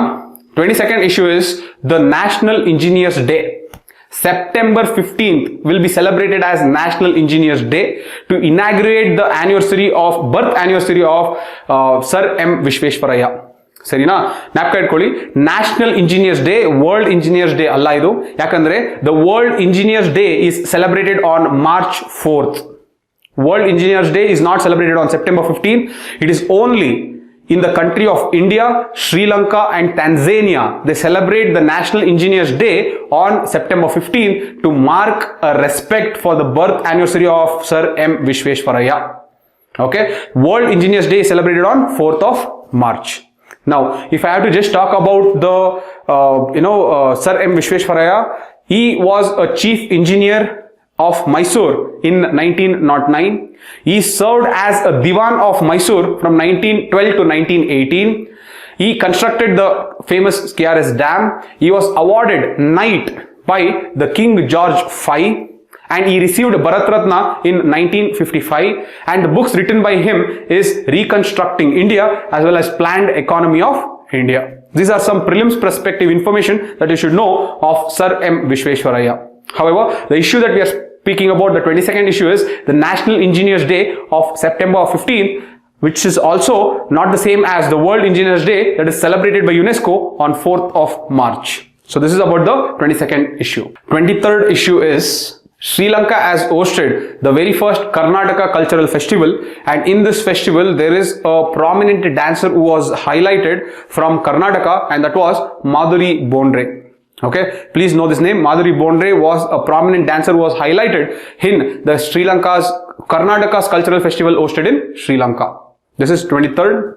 22nd issue is the National Engineers Day. September 15th will be celebrated as National Engineers Day to inaugurate the birth anniversary of Sir M. Vishweshwaraya. ಸರಿನಾ, ಜ್ಞಾಪಕ ಇಟ್ಕೊಳ್ಳಿ. National engineers day, world engineers day ಅಲ್ಲ ಇದು. ಯಾಕಂದ್ರೆ the world engineers day is celebrated on March 4th. World engineers day is not celebrated on September 15th. It is only in the country of India, Sri Lanka and Tanzania. They celebrate the National Engineers Day on September 15th to mark a respect for the birth anniversary of Sir M. Vishweshwaraya. Okay, World Engineers Day is celebrated on 4th of March. Now, if I have to just talk about the, Sir M. Vishweshwaraya, he was a chief engineer of Mysore in 1909. He served as a Diwan of Mysore from 1912 to 1918. He constructed the famous KRS Dam. He was awarded Knight by the King George V. And he received Bharat Ratna in 1955, and the books written by him is Reconstructing India as well as Planned Economy of India. These are some prelims perspective information that you should know of Sir M. Vishweshwaraya. However, the issue that we are speaking about, the 22nd issue, is the National Engineers Day of September 15th, which is also not the same as the World Engineers Day that is celebrated by UNESCO on 4th of March. So this is about the 22nd issue. 23rd issue is Sri Lanka has hosted the very first Karnataka Cultural Festival, and in this festival there is a prominent dancer who was highlighted from Karnataka, and that was Madhuri Bondre. Okay, please know this name. Madhuri Bondre was a prominent dancer who was highlighted in the Karnataka's Cultural Festival hosted in Sri Lanka. This is 23rd.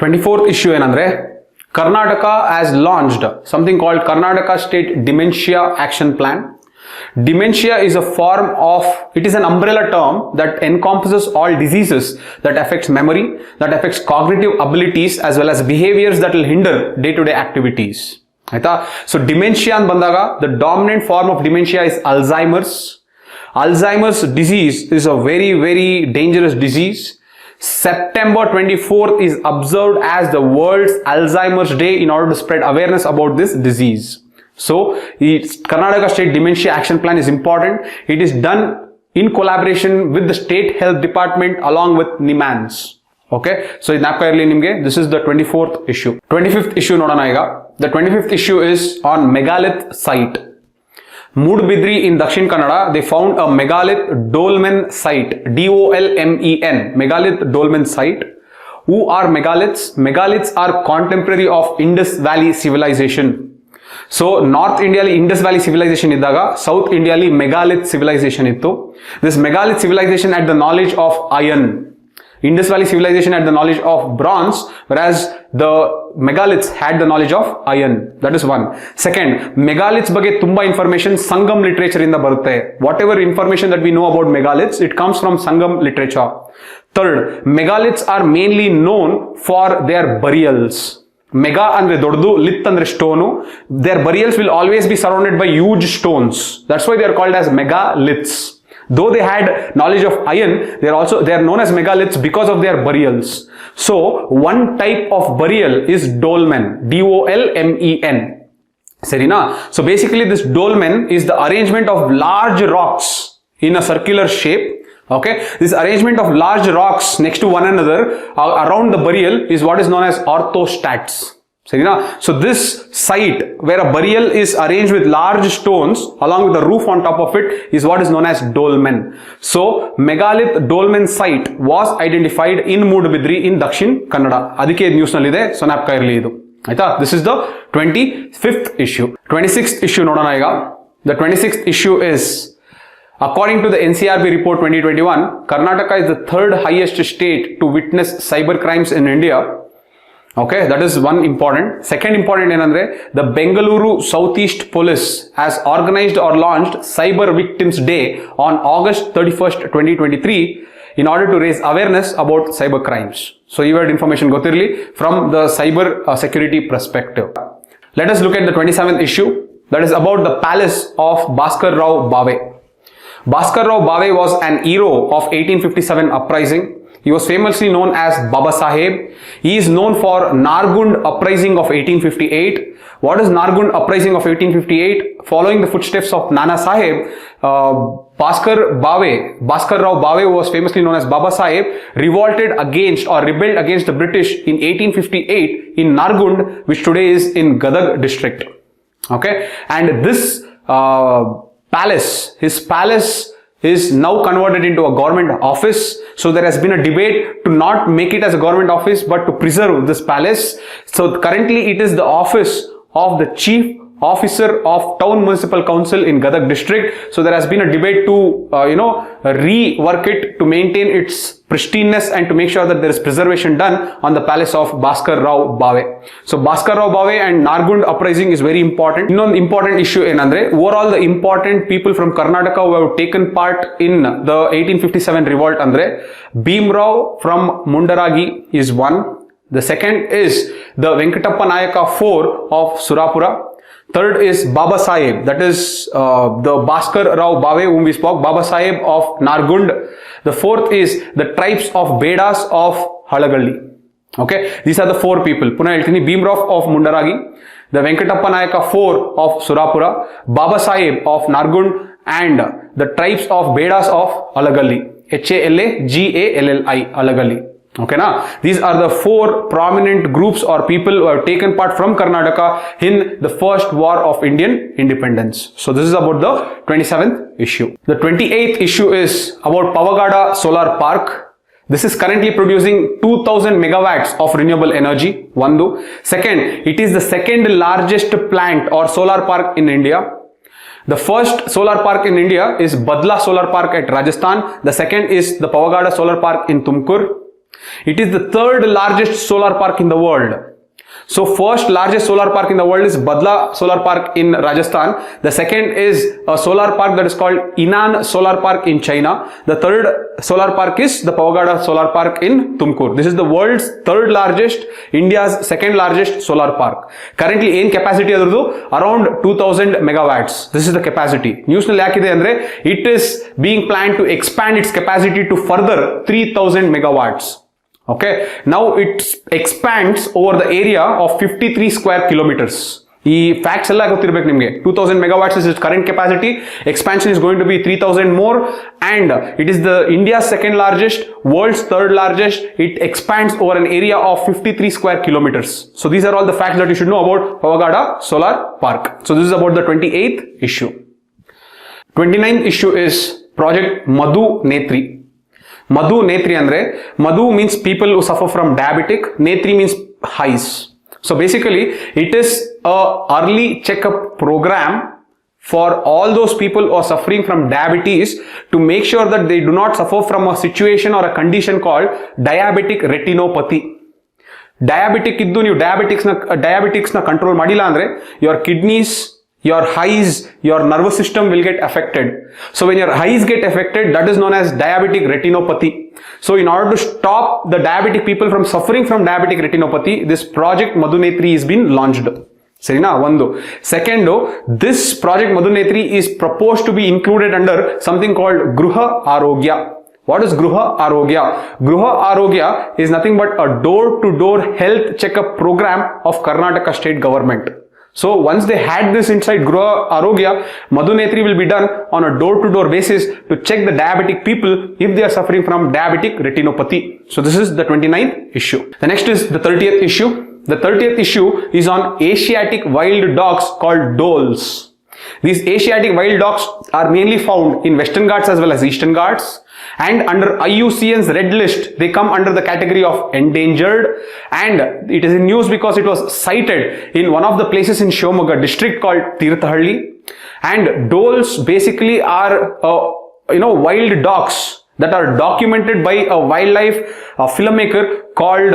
24th issue enandre, Karnataka has launched something called Karnataka State Dementia Action Plan. Dementia is a form of, it is an umbrella term that encompasses all diseases that affects memory, that affects cognitive abilities as well as behaviors that will hinder day-to-day activities. Aita? So dementia and bandaga, the dominant form of dementia is Alzheimer's. Alzheimer's disease is a very, very dangerous disease. September 24th is observed as the world's Alzheimer's Day in order to spread awareness about this disease. So, the Karnataka State Dementia Action Plan is important. It is done in collaboration with the State Health Department along with NIMANS. Okay, so this is the 24th issue. 25th issue nodana iga. The 25th issue is on megalith site. Mudbidri in Dakshin Kannada, they found a megalith dolmen site. D-O-L-M-E-N. Megalith dolmen site. Who are megaliths? Megaliths are contemporary of Indus Valley civilization. So North India Indus Valley civilization iddaga, South India megalith civilization ittu. This megalith civilization had the knowledge of iron. Indus Valley civilization had the knowledge of bronze, whereas the megaliths had the knowledge of iron. That is one. Second, megaliths ಬಗ್ಗೆ ತುಂಬಾ information Sangam literature ಇಂದ ಬರುತ್ತೆ. Whatever information that we know about megaliths, it comes from Sangam literature. Third, megaliths are mainly known for their burials. Mega andre doddu, lith andre stone. Their burials will always be surrounded by huge stones. That's why they are called as megaliths. Though they had knowledge of iron, they are known as megaliths because of their burials. So one type of burial is dolmen. D-O-L-M-E-N. Serina. So basically this dolmen is the arrangement of large rocks in a circular shape. Okay, this arrangement of large rocks next to one another around the burial is what is known as orthostats. So this site where a burial is arranged with large stones along with the roof on top of it is what is known as dolmen. So megalith dolmen site was identified in Mudbidri in Dakshin Kannada. Adike news nallide, so napka irli idu. Aita, this is the 25th issue. 26th issue nodana iga. The 26th issue is, according to the NCRB report 2021, Karnataka is the third highest state to witness cyber crimes in India. Okay, that is one important. Second important enandre, the Bengaluru Southeast Police has organized or launched Cyber Victims Day on August 31st, 2023 in order to raise awareness about cyber crimes. So you had information gotirli from the cyber security perspective. Let us look at the 27th issue, that is about the palace of Bhaskar Rao Bhave. Bhaskar Rao Bhave was an hero of 1857 uprising. He was famously known as Baba Saheb. He is known for Nargund uprising of 1858. What is Nargund uprising of 1858? Following the footsteps of Nana Saheb, Bhaskar Rao Bhave was famously known as Baba Saheb, revolted against or rebelled against the British in 1858 in Nargund, which today is in Gadag district. Okay, and this his palace is now converted into a government office. So there has been a debate to not make it as a government office but to preserve this palace. So currently it is the office of the chief officer of Town Municipal Council in Gadag district. So there has been a debate to rework it to maintain its pristineness and to make sure that there is preservation done on the palace of Bhaskar Rao Bhave. So Bhaskar Rao Bhave and Nargund uprising is very important. Innondu important issue enandre, overall the important people from Karnataka who have taken part in the 1857 revolt andre, Bhimrao from Mundaragi is one. The second is the Venkatappa Nayaka IV of Surapura. Third is Baba Saheb, that is the Bhaskar Rao Bhave whom we spoke, Baba Saheb of Nargund. The fourth is the tribes of Bedas of Halagalli. Okay, these are the four people. Puna heltini, Bhimrao of Mundaragi, the Venkatappa Nayaka IV of Surapura, Baba Saheb of Nargund, and the tribes of Bedas of Halagalli. H-A-L-A-G-A-L-L-I, Halagalli. Okay, now these are the four prominent groups or people who have taken part from Karnataka in the first war of Indian independence. So this is about the 27th issue. The 28th issue is about Pavagada Solar Park. This is currently producing 2000 megawatts of renewable energy. One. Second, it is the second largest plant or solar park in India. The first solar park in India is Badla Solar Park at Rajasthan. The second is the Pavagada Solar Park in Tumkur. It is the third largest solar park in the world. So first largest solar park in the world is Badla Solar Park in Rajasthan. The second is a solar park that is called Inan Solar Park in China. The third solar park is the Pavagada Solar Park in Tumkur. This is the world's third largest, India's second largest solar park. Currently in capacity around 2000 megawatts. This is the capacity. News nalli yakide andre it is being planned to expand its capacity to further 3000 megawatts. Okay, now it expands over the area of 53 square kilometers. The facts alla gottirbeku nimge. 2000 megawatts is its current capacity. Expansion is going to be 3000 more, and it is the India's second largest, world's third largest. It expands over an area of 53 square kilometers. So these are all the facts that you should know about Pavagada Solar Park. So this is about the 28th issue. 29th issue is Project Madhu Netri. Madhu Netri andre, Madhu means people who suffer from diabetic, Netri means eyes. So basically it is a early checkup program for all those people who are suffering from diabetes to make sure that they do not suffer from a situation or a condition called diabetic retinopathy. Diabetic iddu ನೀವು diabetics na control madilla andre your kidneys, your eyes, your nervous system will get affected. So when your eyes get affected, that is known as diabetic retinopathy. So in order to stop the diabetic people from suffering from diabetic retinopathy, this project Madhu Netri is been launched. Serina, one. Second, this project Madhu Netri is proposed to be included under something called Gruha Arogya. What is Gruha Arogya? Gruha Arogya is nothing but a door-to-door health checkup program of Karnataka state government. So once they had this inside Gruha Arogya, Madhu Netri will be done on a door-to-door basis to check the diabetic people if they are suffering from diabetic retinopathy. So this is the 29th issue. The next is the 30th issue. The 30th issue is on Asiatic wild dogs called dholes. These Asiatic wild dogs are mainly found in Western Ghats as well as Eastern Ghats. And under IUCN's red list, they come under the category of endangered, and it is in news because it was sighted in one of the places in Shivamogga district called Tirthahalli. And dholes basically are wild dogs that are documented by a wildlife filmmaker called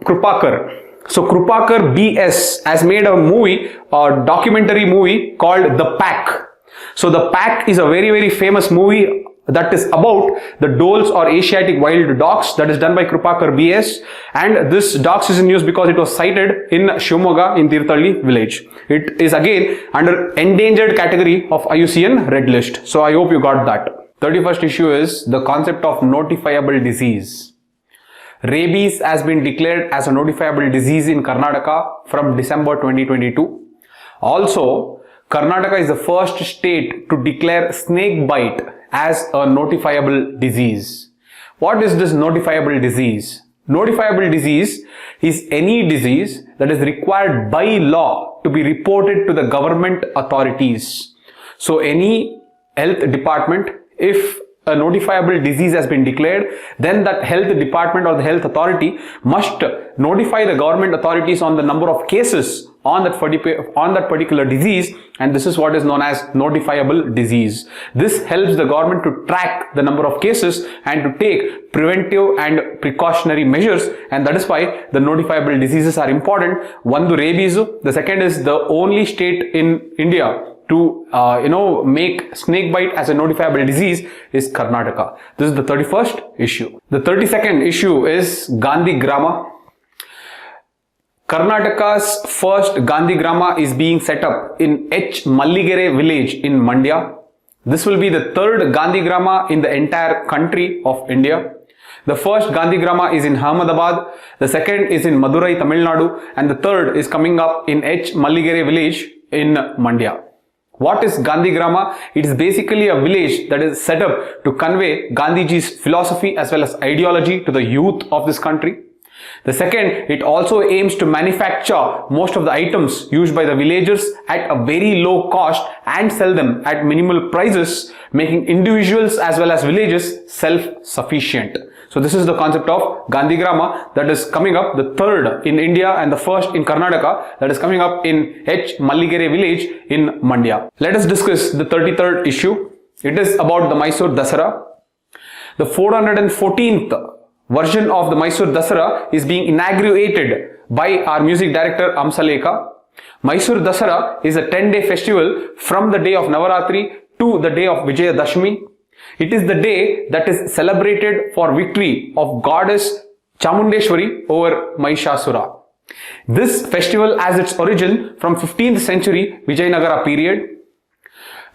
Krupakar. So Krupakar BS has made a movie, a documentary movie called The Pack. So The Pack is a very, very famous movie that is about the dholes or Asiatic wild dogs that is done by Krupakar BS, and this dogs is in news because it was sighted in Shivamogga in Tirthalli village. It is again under endangered category of IUCN red list. So I hope you got that. 31st issue is the concept of notifiable disease. Rabies has been declared as a notifiable disease in Karnataka from December 2022. Also, Karnataka is the first state to declare snake bite as a notifiable disease. What is this notifiable disease? Notifiable disease is any disease that is required by law to be reported to the government authorities. So any health department, if a notifiable disease has been declared, then that health department or the health authority must notify the government authorities on the number of cases on that particular disease, and this is what is known as notifiable disease. This helps the government to track the number of cases and to take preventive and precautionary measures, and that is why the notifiable diseases are important. One, the rabies. The second is the only state in India to make snake bite as a notifiable disease is Karnataka. This is the 31st issue. The 32nd issue is Gandhi Grama. Karnataka's first Gandhi Grama is being set up in H. Malligere village in Mandya. This will be the third Gandhi Grama in the entire country of India. The first Gandhi Grama is in Ahmedabad, the second is in Madurai, Tamil Nadu, and the third is coming up in H. Malligere village in Mandya. What is Gandhi Grama? It is basically a village that is set up to convey Gandhiji's philosophy as well as ideology to the youth of this country. The second, it also aims to manufacture most of the items used by the villagers at a very low cost and sell them at minimal prices, making individuals as well as villages self-sufficient. So this is the concept of Gandhi Grama that is coming up, the third in India and the first in Karnataka, that is coming up in H. Malligere village in Mandya. Let us discuss the 33rd issue. It is about the Mysore Dasara. The 414th version of the Mysore Dasara is being inaugurated by our music director Amsalekha. Mysore Dasara is a 10-day festival from the day of Navaratri to the day of Vijayadashmi. It is the day that is celebrated for victory of goddess Chamundeshwari over Mahishasura. This festival has its origin from 15th century Vijayanagara period.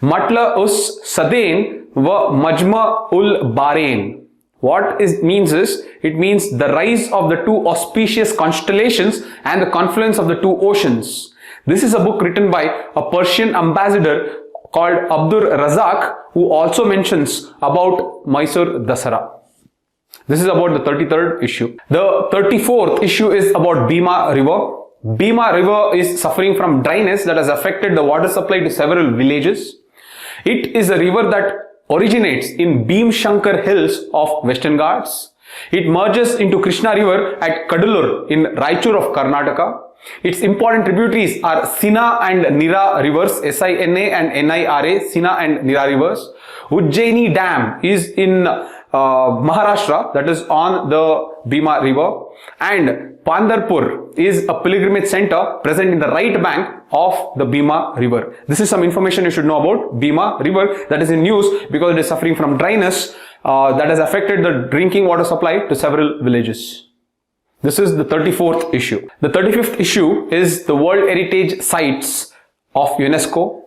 Matla us Sadain wa Majma ul Barain. What it means is, it means the rise of the two auspicious constellations and the confluence of the two oceans. This is a book written by a Persian ambassador called Abdur Razak, who also mentions about Mysore Dasara. This is about the 33rd issue. The 34th issue is about Bhima River. Bhima River is suffering from dryness that has affected the water supply to several villages. It is a river that originates in Bhim Shankar Hills of Western Ghats. It merges into Krishna River at Kadalur in Raichur of Karnataka. Its important tributaries are Sina and Nira rivers, Sina and Nira, Sina and Nira rivers. Ujjaini Dam is in Maharashtra, that is on the Bhima River, and Pandarpur is a pilgrimage center present in the right bank of the Bhima River. This is some information you should know about Bhima River that is in news because it is suffering from dryness that has affected the drinking water supply to several villages. This is the 34th issue. The 35th issue is the World Heritage Sites of UNESCO.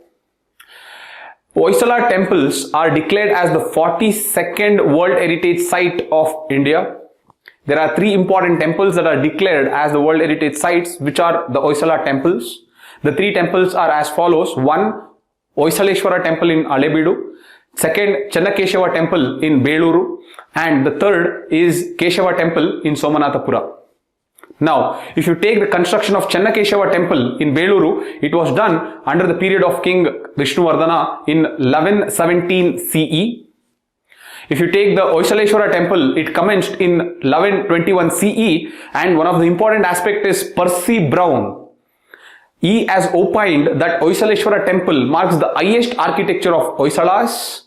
Hoysala temples are declared as the 42nd World Heritage Site of India. There are three important temples that are declared as the World Heritage Sites, which are the Hoysala temples. The three temples are as follows. One, Hoysaleshwara temple in Alebeedu. Second, Channakeshava temple in Beluru. And the third is Keshava temple in Somanathapura. Now, if you take the construction of Channakeshava temple in Beluru, it was done under the period of King Vishnuvardhana in 1117 CE. If you take the Hoysaleshwara temple, it commenced in 1121 CE, and one of the important aspects is Percy Brown. He has opined that Hoysaleshwara temple marks the highest architecture of Hoysalas,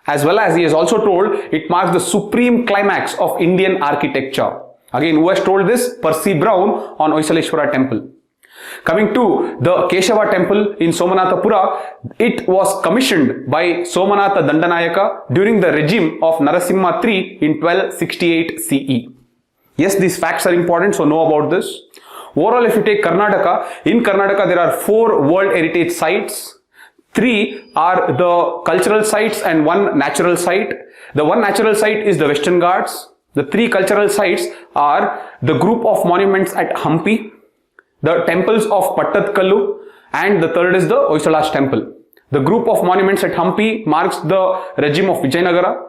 as well as he has also told it marks the supreme climax of Indian architecture. Again, who has told this? Percy Brown on Hoysaleshwara temple. Coming to the Keshava temple in Somanathapura, it was commissioned by Somanatha Dandanayaka during the regime of Narasimha III in 1268 CE. Yes, these facts are important, so know about this. Overall, if you take Karnataka, in Karnataka there are 4 World Heritage Sites. 3 are the cultural sites and 1 natural site. The 1 natural site is the Western Ghats. The 3 cultural sites are the group of monuments at Hampi, the temples of Pattatkallu, and the third is the Hoysalas temple. The group of monuments at Hampi marks the regime of Vijayanagara.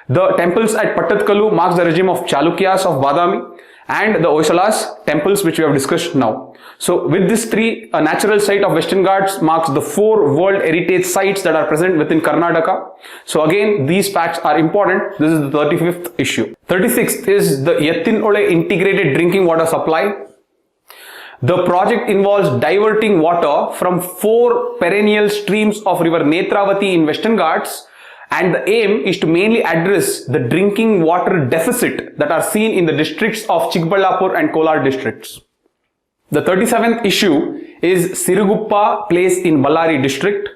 The temples at Pattatkallu marks the regime of Chalukyas of Badami, and the Hoysalas temples which we have discussed now. So with these 3, a natural site of Western Ghats marks the 4 World Heritage Sites that are present within Karnataka. So again, these facts are important. This is the 35th issue. 36th is the Yettinole Integrated Drinking Water Supply. The project involves diverting water from 4 perennial streams of river Netravati in Western Ghats, and the aim is to mainly address the drinking water deficit that are seen in the districts of Chikballapur and Kolar districts. The 37th issue is Siruguppa place in Ballari district.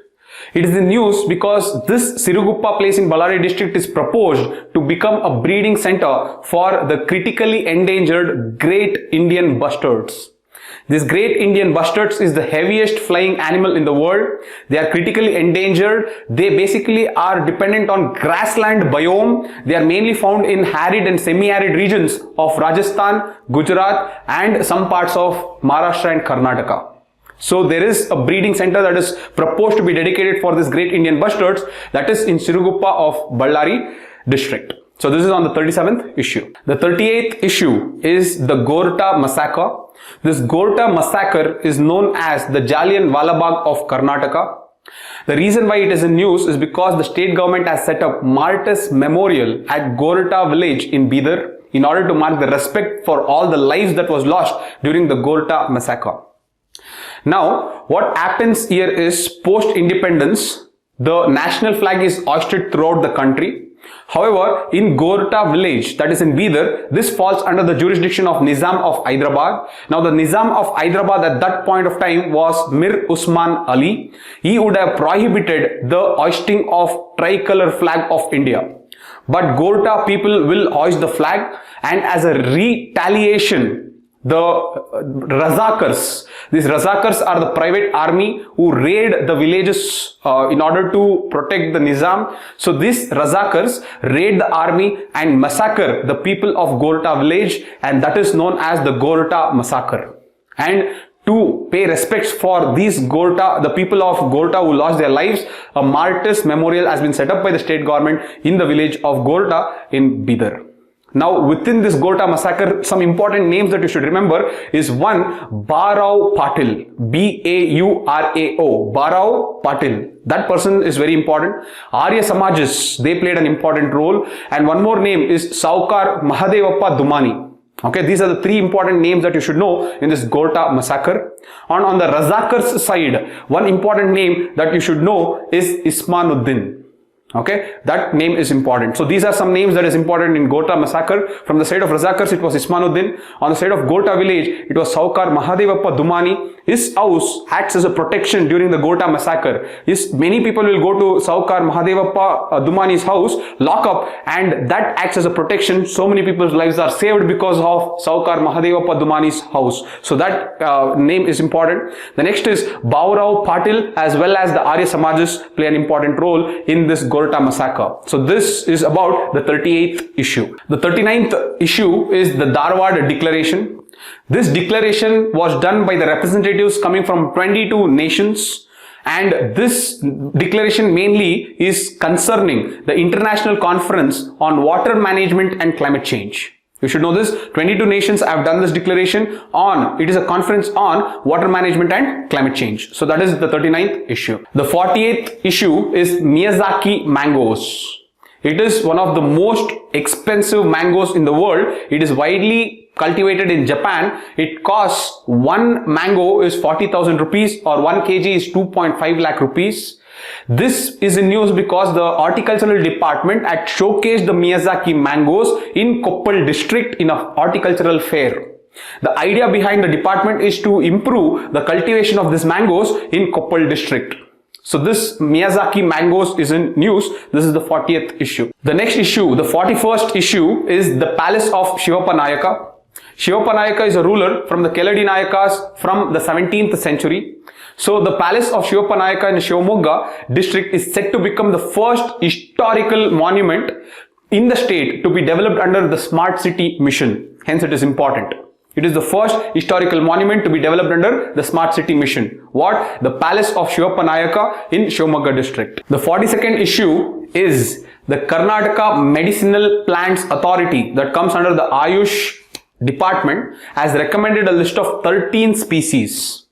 It is in news because this Siruguppa place in Ballari district is proposed to become a breeding center for the critically endangered great Indian bustards. This great Indian bustards is the heaviest flying animal in the world. They are critically endangered. They basically are dependent on grassland biome. They are mainly found in arid and semi-arid regions of Rajasthan, Gujarat, and some parts of Maharashtra and Karnataka. So there is a breeding center that is proposed to be dedicated for this great Indian bustards, that is in Siruguppa of Ballari district. So this is on the 37th issue. The 38th issue is the Gorta massacre. This Gorta massacre is known as the Jallianwala Bagh of Karnataka. The reason why it is in news is because the state government has set up Martyrs Memorial at Gorta village in Bidar in order to mark the respect for all the lives that was lost during the Gorta massacre. Now, what happens here is post-independence, the national flag is hoisted throughout the country. However, in Gorta village, that is in Bidar, this falls under the jurisdiction of Nizam of Hyderabad. Now the Nizam of Hyderabad at that point of time was Mir Usman Ali. He would have prohibited the hoisting of tricolor flag of India. But Gorta people will hoist the flag, and as a retaliation, the Razakars, these Razakars are the private army who raid the villages in order to protect the Nizam. So these Razakars raid the army and massacre the people of Gorta village, and that is known as the Gorta massacre. And to pay respects for these Gorta, the people of Gorta who lost their lives, a martyrs memorial has been set up by the state government in the village of Gorta in Bidar. Now within this Gorta massacre, some important names that you should remember is one, Barao Patil, B-A-U-R-A-O, Barao Patil. That person is very important. Arya Samajas, they played an important role. And one more name is Saukar Mahadevappa Dumani. Okay, these are the three important names that you should know in this Gorta massacre. On the Razakars side, one important name that you should know is Ismanuddin. Okay, that name is important. So these are some names that is important in Gorta massacre. From the side of Razakars, it was Ismanuddin. On the side of Gorta village, it was Saukar Mahadevappa Dumani. His house acts as a protection during the Gorta massacre. Many people will go to Saukar Mahadevappa Dumani's house, lock up, and that acts as a protection. So many people's lives are saved because of Saukar Mahadevappa Dumani's house. So that name is important. The next is Baurao Patil, as well as the Arya Samajas play an important role in this Gorta massacre. So this is about the 38th issue. The 39th issue is the Dharwad Declaration. This declaration was done by the representatives coming from 22 nations, and this declaration mainly is concerning the International Conference on Water Management and Climate Change. You should know this. 22 nations have done this declaration on, it is a conference on water management and climate change. So that is the 39th issue. The 48th issue is Miyazaki mangoes. It is one of the most expensive mangoes in the world. It is widely cultivated in Japan. It costs, one mango is 40,000 rupees, or 1 kg is 2.5 lakh rupees. This is in news because the horticultural department had showcased the Miyazaki mangoes in Koppal district in a horticultural fair. The idea behind the department is to improve the cultivation of these mangoes in Koppal district. So this Miyazaki mangoes is in news. This is the 40th issue. The next issue, the 41st issue, is the palace of Shivappa Nayaka. Shivappa Nayaka is a ruler from the Keladi Nayakas from the 17th century. So the palace of Shivappa Nayaka in Shivamogga district is said to become the first historical monument in the state to be developed under the Smart City mission. Hence it is important. It is the first historical monument to be developed under the Smart City mission. What? The palace of Shivappa Nayaka in Shivamogga district. The 42nd issue is the Karnataka Medicinal Plants Authority, that comes under the Ayush department, has recommended a list of 13 species.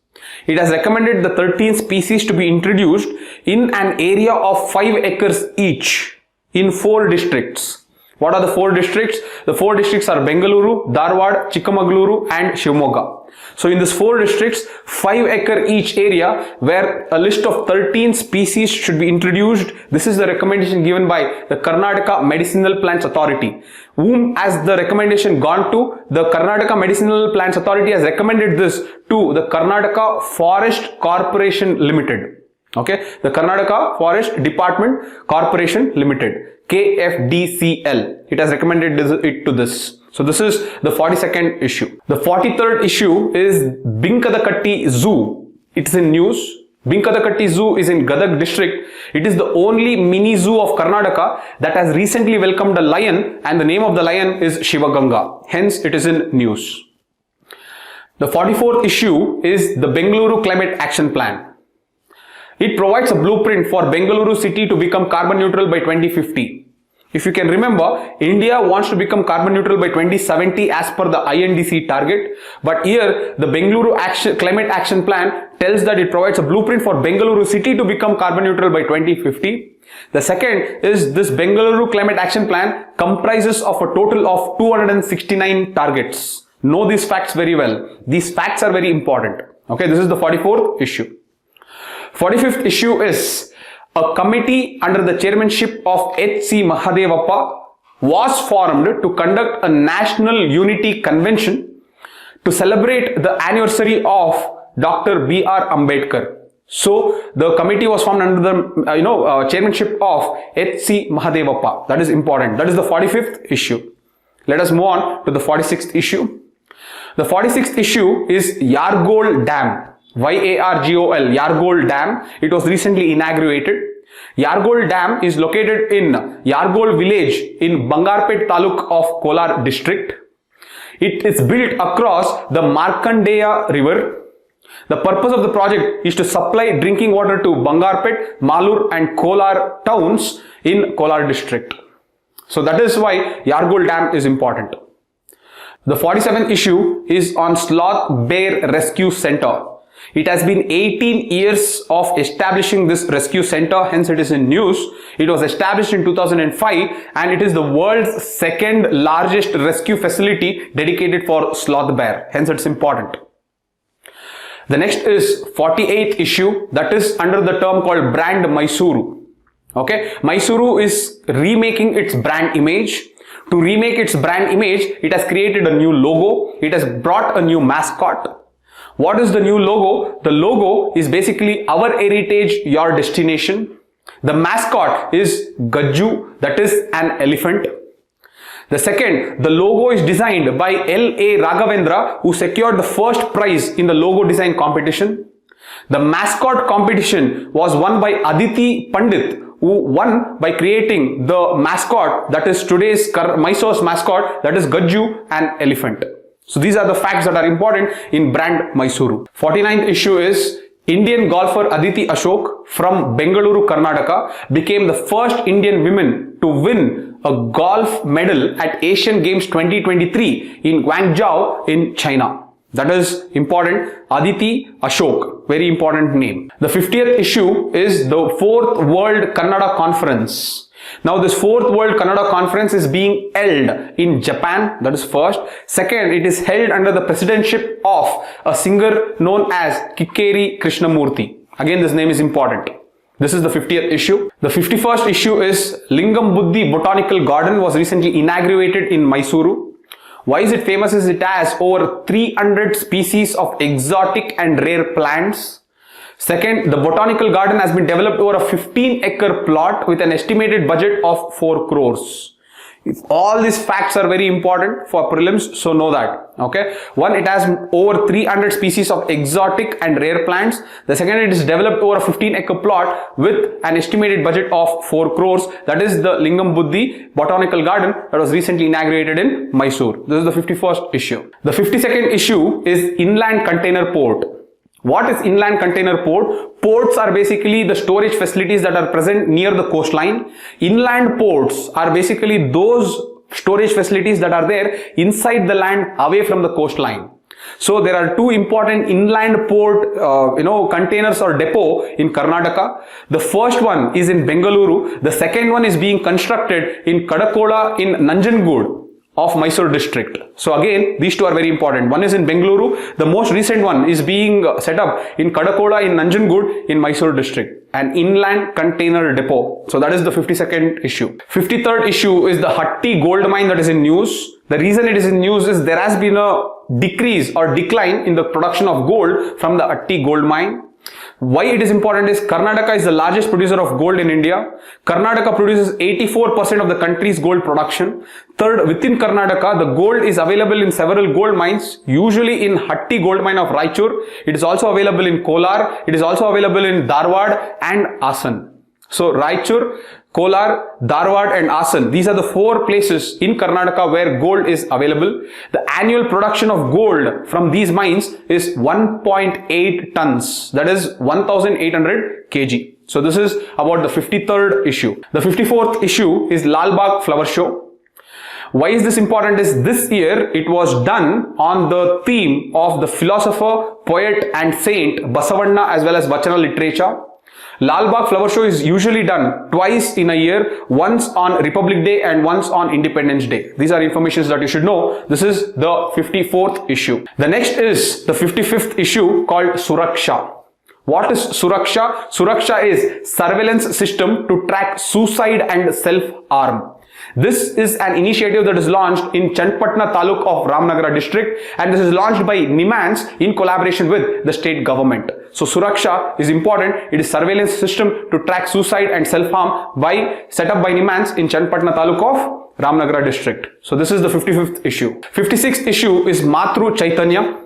It has recommended the 13 species to be introduced in an area of 5 acres each in 4 districts. What are the 4 districts? The 4 districts are Bengaluru, Dharwad, Chikmagaluru and Shivamogga. So in these 4 districts, 5 acre each area where a list of 13 species should be introduced. This is the recommendation given by the Karnataka Medicinal Plants Authority. Whom has the recommendation gone to? The Karnataka Medicinal Plants Authority has recommended this to the Karnataka Forest Corporation Limited. Okay, the Karnataka Forest Department Corporation Limited, KFDCL. It has recommended it to this. So this is the 42nd issue. The 43rd issue is Binkadakatti Zoo. It's in news. Binkadakatti Zoo is in Gadag district. It is the only mini zoo of Karnataka that has recently welcomed a lion, and the name of the lion is Shivaganga. Hence it is in news. The 44th issue is the Bengaluru Climate Action Plan. It provides a blueprint for Bengaluru city to become carbon neutral by 2050. If you can remember, India wants to become carbon neutral by 2070 as per the INDC target. But here, the Bengaluru Climate Action Plan tells that it provides a blueprint for Bengaluru city to become carbon neutral by 2050. The second is this Bengaluru Climate Action Plan comprises of a total of 269 targets. Know these facts very well. These facts are very important. Okay, this is the 44th issue. 45th issue is a committee under the chairmanship of H.C. Mahadevappa was formed to conduct a national unity convention to celebrate the anniversary of Dr. B.R. Ambedkar. So the committee was formed under the chairmanship of H.C. Mahadevappa. That is important. That is the 45th issue. Let us move on to the 46th issue. The 46th issue is Yargol Dam. Yargol, Yargol Dam. It was recently inaugurated. Yargol Dam is located in Yargol village in Bangarpet Taluk of Kolar district. It is built across the Markandeya river. The purpose of the project is to supply drinking water to Bangarpet, Malur and Kolar towns in Kolar district. So that is why Yargol Dam is important. The 47th issue is on Sloth Bear Rescue Center. It has been 18 years of establishing this rescue center, hence it is in news. It was established in 2005 and it is the world's second largest rescue facility dedicated for sloth bear, hence it's important. The next is 48th issue, that is under the term called Brand Mysuru. Okay, Mysuru is remaking its brand image. To remake its brand image, it has created a new logo. It has brought a new mascot. What is the new logo? The logo is basically our heritage, your destination. The mascot is Gajju, that is an elephant. The second, the logo is designed by L.A. Raghavendra, who secured the first prize in the logo design competition. The mascot competition was won by Aditi Pandit, who won by creating the mascot that is today's Mysore's mascot, that is Gajju, an elephant. So these are the facts that are important in Brand Mysuru. 49th issue is Indian golfer Aditi Ashok from Bengaluru, Karnataka became the first Indian woman to win a golf medal at Asian Games 2023 in Guangzhou in China. That is important. Aditi Ashok, very important name. The 50th issue is the 4th World Kannada Conference. Now this 4th World Kannada Conference is being held in Japan, that is first. Second, it is held under the presidentship of a singer known as Kikkeri Krishnamurthy. Again, this name is important. This is the 50th issue. The 51st issue is Lingam Buddhi Botanical Garden was recently inaugurated in Mysuru. Why is it famous? Is it has over 300 species of exotic and rare plants. Second, the botanical garden has been developed over a 15-acre plot with an estimated budget of 4 crores. All these facts are very important for prelims, so know that. Okay. One, it has over 300 species of exotic and rare plants. The second, it is developed over a 15-acre plot with an estimated budget of 4 crores. That is the Lingam Buddhi Botanical Garden that was recently inaugurated in Mysore. This is the 51st issue. The 52nd issue is Inland Container Port. What is inland container port? Ports are basically the storage facilities that are present near the coastline. Inland ports are basically those storage facilities that are there inside the land away from the coastline. So there are 2 important inland port containers or depot in Karnataka. The first one is in Bengaluru. The second one is being constructed in Kadakola in Nanjangud of Mysore district. So again, these 2 are very important. One is in Bengaluru. The most recent one is being set up in Kadakola in Nanjangud in Mysore district. An inland container depot. So that is the 52nd issue. 53rd issue is the Hatti gold mine that is in news. The reason it is in news is there has been a decrease or decline in the production of gold from the Hatti gold mine. Why it is important is Karnataka is the largest producer of gold in India. Karnataka produces 84% of the country's gold production. Third, within Karnataka, the gold is available in several gold mines, usually in Hatti gold mine of Raichur. It is also available in Kolar. It is also available in Dharwad and Asan. So Raichur, Kolar, Dharwad and Asan. These are the 4 places in Karnataka where gold is available. The annual production of gold from these mines is 1.8 tons. That is 1800 kg. So this is about the 53rd issue. The 54th issue is Lal Bagh Flower Show. Why is this important is this year it was done on the theme of the philosopher, poet and saint Basavanna as well as Vachana literature. Lal Bagh Flower Show is usually done twice in a year, once on Republic Day and once on Independence Day. These are informations that you should know. This is the 54th issue. The next is the 55th issue called Suraksha. What is Suraksha? Suraksha is surveillance system to track suicide and self-harm. This is an initiative that is launched in Chandpatna Taluk of Ramnagara district, and this is launched by NIMANS in collaboration with the state government. So Suraksha is important. It is surveillance system to track suicide and self-harm set up by NIMANS in Chandpatna Taluk of Ramnagara district. So this is the 55th issue. 56th issue is Matru Chaitanya.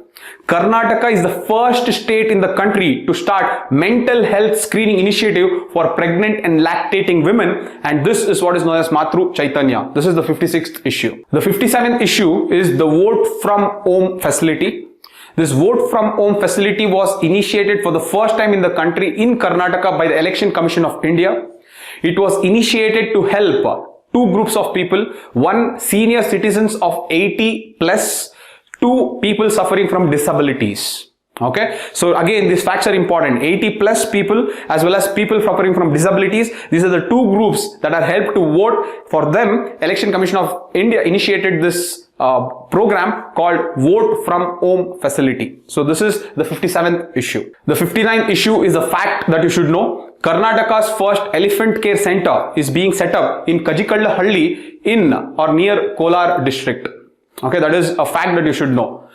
Karnataka is the first state in the country to start mental health screening initiative for pregnant and lactating women, and this is what is known as Matru Chaitanya. This is the 56th issue. The 57th issue is the Vote from Home facility. This Vote from Home facility was initiated for the first time in the country in Karnataka by the Election Commission of India. It was initiated to help two groups of people, one senior citizens of 80 plus, two people suffering from disabilities. Okay, so again these facts are important. 80 plus people as well as people suffering from disabilities, these are the two groups that are helped to vote. For them, Election Commission of India initiated this program called Vote from Home facility. So this is the 57th issue. The 59th issue is a fact that you should know. Karnataka's first elephant care center is being set up in Kajikallahalli in or near Kolar district. Okay, that is a fact that you should know.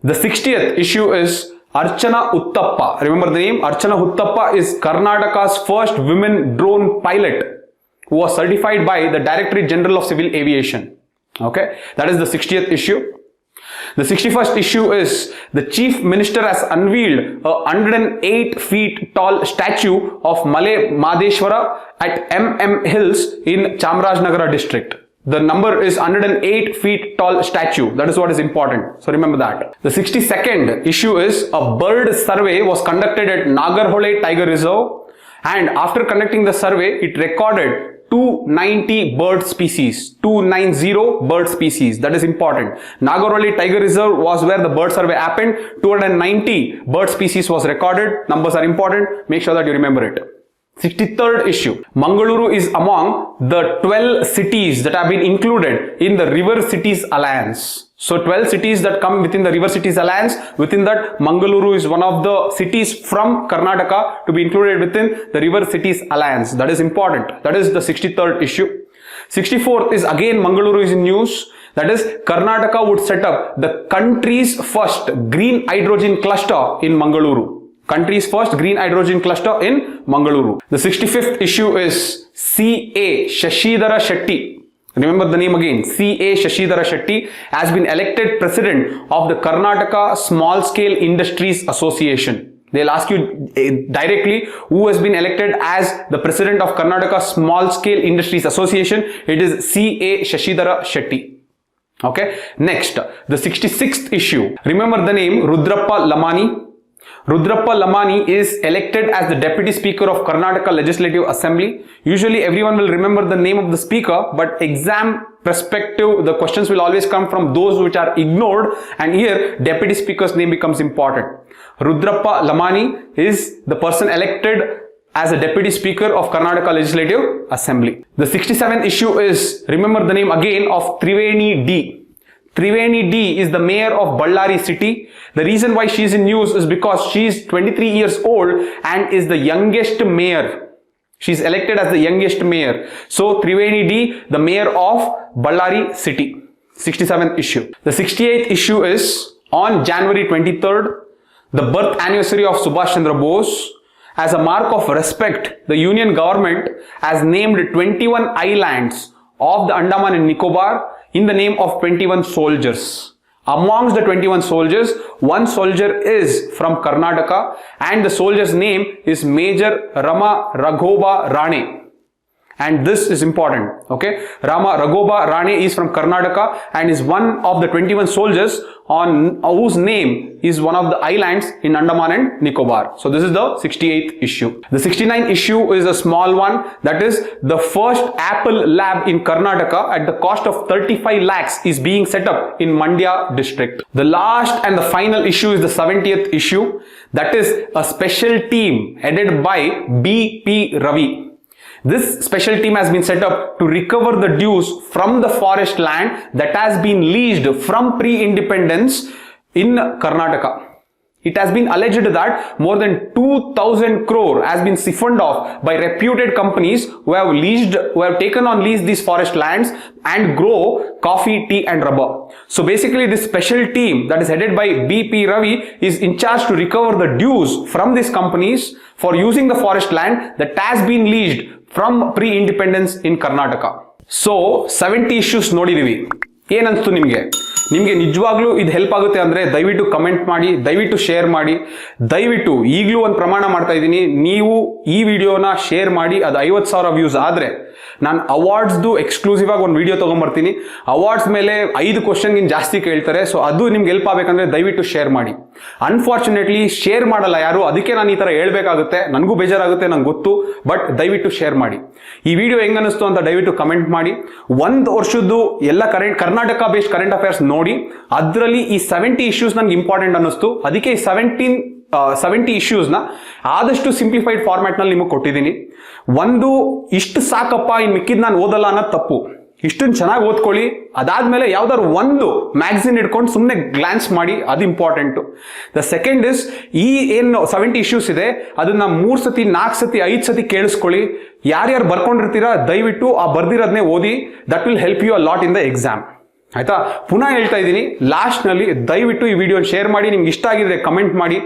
The 60th issue is Archana Uttappa. Remember the name? Archana Uttappa is Karnataka's first women drone pilot who was certified by the Directorate General of Civil Aviation. Okay, that is the 60th issue. The 61st issue is the Chief Minister has unveiled a 108 feet tall statue of Male Madeshwara at Hills in Chamarajnagara district. The number is 108 feet tall statue. That is what is important. So remember that. The 62nd issue is a bird survey was conducted at Nagarhole Tiger Reserve, and after conducting the survey, it recorded 290 bird species. 290 bird species. That is important. Nagarhole Tiger Reserve was where the bird survey happened. 290 bird species was recorded. Numbers are important. Make sure that you remember it. 63rd issue. Mangaluru is among the 12 cities that have been included in the River Cities Alliance. So 12 cities that come within the River Cities Alliance. Within that, Mangaluru is one of the cities from Karnataka to be included within the River Cities Alliance. That is important. That is the 63rd issue. 64th is again Mangaluru is in news. That is, Karnataka would set up the country's first green hydrogen cluster in Mangaluru. Country's first green hydrogen cluster in Mangaluru. The 65th issue is C.A. Shashidhara Shetty. Remember the name again. C.A. Shashidhara Shetty has been elected president of the Karnataka Small Scale Industries Association. They'll ask you directly who has been elected as the president of Karnataka Small Scale Industries Association. It is C.A. Shashidhara Shetty. Okay. Next, the 66th issue. Remember the name Rudrappa Lamani. Rudrappa Lamani is elected as the Deputy Speaker of Karnataka Legislative Assembly. Usually everyone will remember the name of the speaker, but exam perspective, the questions will always come from those which are ignored, and here Deputy Speaker's name becomes important. Rudrappa Lamani is the person elected as a Deputy Speaker of Karnataka Legislative Assembly. The 67th issue is, remember the name again of Triveni D. Triveni D is the mayor of Ballari city. The reason why she is in news is because she is 23 years old and is the youngest mayor. She is elected as the youngest mayor. So Triveni D, the mayor of Ballari city. 67th issue. The 68th issue is on January 23rd, the birth anniversary of Subhash Chandra Bose. As a mark of respect, the Union government has named 21 islands of the Andaman and Nicobar in the name of 21 soldiers. Amongst the 21 soldiers, one soldier is from Karnataka and the soldier's name is Major Rama Raghoba Rane. And this is important. Okay, Rama Raghoba Rane is from Karnataka and is one of the 21 soldiers on whose name is one of the islands in Andaman and Nicobar. So this is the 68th issue. The 69th issue is a small one. That is, the first Apple lab in Karnataka at the cost of 35 lakhs is being set up in Mandya district. The last and the final issue is the 70th issue. That is a special team headed by B.P. Ravi. This special team has been set up to recover the dues from the forest land that has been leased from pre-independence in Karnataka. It has been alleged that more than 2,000 crore has been siphoned off by reputed companies who have taken on lease these forest lands and grow coffee, tea and rubber. So basically this special team that is headed by BP Ravi is in charge to recover the dues from these companies for using the forest land that has been leased from pre-independence in Karnataka. So 70 issues ನೋಡಿದೀವಿ. ಏನನ್ಸ್ತು ನಿಮಗೆ ನಿಜವಾಗ್ಲೂ ಇದು help ಆಗುತ್ತೆ ಅಂದ್ರೆ ದಯವಿಟ್ಟು comment ಮಾಡಿ, ದಯವಿಟ್ಟು share ಮಾಡಿ, ದಯವಿಟ್ಟು ಈಗಲೂ ಒಂದು ಪ್ರಮಾಣ ಮಾಡ್ತಾ ಇದ್ದೀನಿ, ನೀವು ಈ ವಿಡಿಯೋನ ಶೇರ್ ಮಾಡಿ ಅದು 50,000 ವ್ಯೂಸ್ ಆದ್ರೆ ನಾನು ಅವಾರ್ಡ್ಸ್ದು ಎಕ್ಸ್ಕ್ಲೂಸಿವ್ ಆಗಿ ಒಂದು ವಿಡಿಯೋ ತಗೊಂಡ್ಬರ್ತೀನಿ. ಅವಾರ್ಡ್ಸ್ ಮೇಲೆ 5 ಕ್ವಶನ್ಗಿಂತ ಜಾಸ್ತಿ ಕೇಳ್ತಾರೆ. ಸೊ ಅದು ನಿಮ್ಗೆ ಹೆಲ್ಪ್ ಆಗಬೇಕಂದ್ರೆ ದಯವಿಟ್ಟು ಶೇರ್ ಮಾಡಿ. ಅನ್ಫಾರ್ಚುನೇಟ್ಲಿ ಶೇರ್ ಮಾಡಲ್ಲ ಯಾರು, ಅದಕ್ಕೆ ನಾನು ಈ ತರ ಹೇಳ್ಬೇಕಾಗುತ್ತೆ. ನನಗೂ ಬೇಜಾರಾಗುತ್ತೆ, ನಂಗೆ ಗೊತ್ತು, ಬಟ್ ದಯವಿಟ್ಟು ಶೇರ್ ಮಾಡಿ. ಈ ವಿಡಿಯೋ ಹೆಂಗ ಅನಿಸ್ತು ಅಂತ ದಯವಿಟ್ಟು ಕಮೆಂಟ್ ಮಾಡಿ. ಒಂದು ವರ್ಷದ್ದು ಎಲ್ಲ ಕರ್ನಾಟಕ ಬೇಸ್ಡ್ ಕರೆಂಟ್ ಅಫೇರ್ಸ್ ನೋಡಿ, ಅದರಲ್ಲಿ ಈ 70 ಇಶ್ಯೂಸ್ ನನಗೆ ಇಂಪಾರ್ಟೆಂಟ್ ಅನ್ನಿಸ್ತು. ಅದಕ್ಕೆ ಈ 70 ಇಶ್ಯೂಸ್ನ ಆದಷ್ಟು ಸಿಂಪ್ಲಿಫೈಡ್ ಫಾರ್ಮ್ಯಾಟ್ ನಲ್ಲಿ ನಿಮಗೆ ಕೊಟ್ಟಿದ್ದೀನಿ. ಒಂದು ಇಷ್ಟು ಸಾಕಪ್ಪ, ಇನ್ನು ಮಿಕ್ಕಿದ್ ನಾನು ಓದಲ್ಲ ಅನ್ನೋದು ತಪ್ಪು. ಇಷ್ಟನ್ನು ಚೆನ್ನಾಗಿ ಓದ್ಕೊಳ್ಳಿ. ಅದಾದ್ಮೇಲೆ ಯಾವ್ದಾದ್ರು ಒಂದು ಮ್ಯಾಗಝಿನ್ ಇಟ್ಕೊಂಡು ಸುಮ್ಮನೆ ಗ್ಲಾನ್ಸ್ ಮಾಡಿ, ಅದು ಇಂಪಾರ್ಟೆಂಟ್. ದ ಸೆಕೆಂಡ್ ಇಸ್, ಈ ಏನು 70 ಇಶ್ಯೂಸ್ ಇದೆ ಅದನ್ನ 3 ಸತಿ 4 ಸತಿ 5 ಸತಿ ಕೇಳಿಸ್ಕೊಳ್ಳಿ. ಯಾರ್ಯಾರು ಬರ್ಕೊಂಡಿರ್ತೀರಾ ದಯವಿಟ್ಟು ಆ ಬರ್ದಿರೋದನ್ನೇ ಓದಿ. That will help you a lot in the exam. ಆಯ್ತಾ? ಪುನಃ ಹೇಳ್ತಾ ಇದ್ದೀನಿ, ಲಾಸ್ಟ್ ನಲ್ಲಿ ದಯವಿಟ್ಟು ಈ ವಿಡಿಯೋ ಶೇರ್ ಮಾಡಿ. ನಿಮ್ಗೆ ಇಷ್ಟ ಆಗಿದ್ರೆ ಕಮೆಂಟ್ ಮಾಡಿ.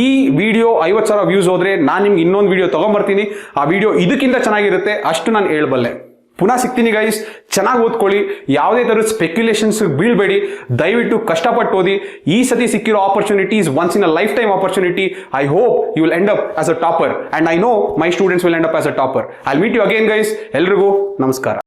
ಈ ವಿಡಿಯೋ 50,000 ವ್ಯೂಸ್ ಹೋದ್ರೆ ನಾನು ನಿಮ್ಗೆ ಇನ್ನೊಂದು ವಿಡಿಯೋ ತಗೊಂಡ್ಬರ್ತೀನಿ. ಆ ವಿಡಿಯೋ ಇದಕ್ಕಿಂತ ಚೆನ್ನಾಗಿರುತ್ತೆ, ಅಷ್ಟು ನಾನು ಹೇಳ್ಬಲ್ಲೆ. ಪುನಃ ಸಿಗ್ತೀನಿ ಗೈಸ್. ಚೆನ್ನಾಗಿ ಓದ್ಕೊಳ್ಳಿ, ಯಾವುದೇ ತರದ ಸ್ಪೆಕ್ಯುಲೇಷನ್ಸ್ ಬೀಳ್ಬೇಡಿ. ದಯವಿಟ್ಟು ಕಷ್ಟಪಟ್ಟು ಓದಿ. ಈ ಸತಿ ಸಿಕ್ಕಿರೋ opportunity is once in a life time opportunity. I hope you will end up as a topper and I know my students will end up as a topper. I will meet you again guys. ಎಲ್ರಿಗೂ ನಮಸ್ಕಾರ.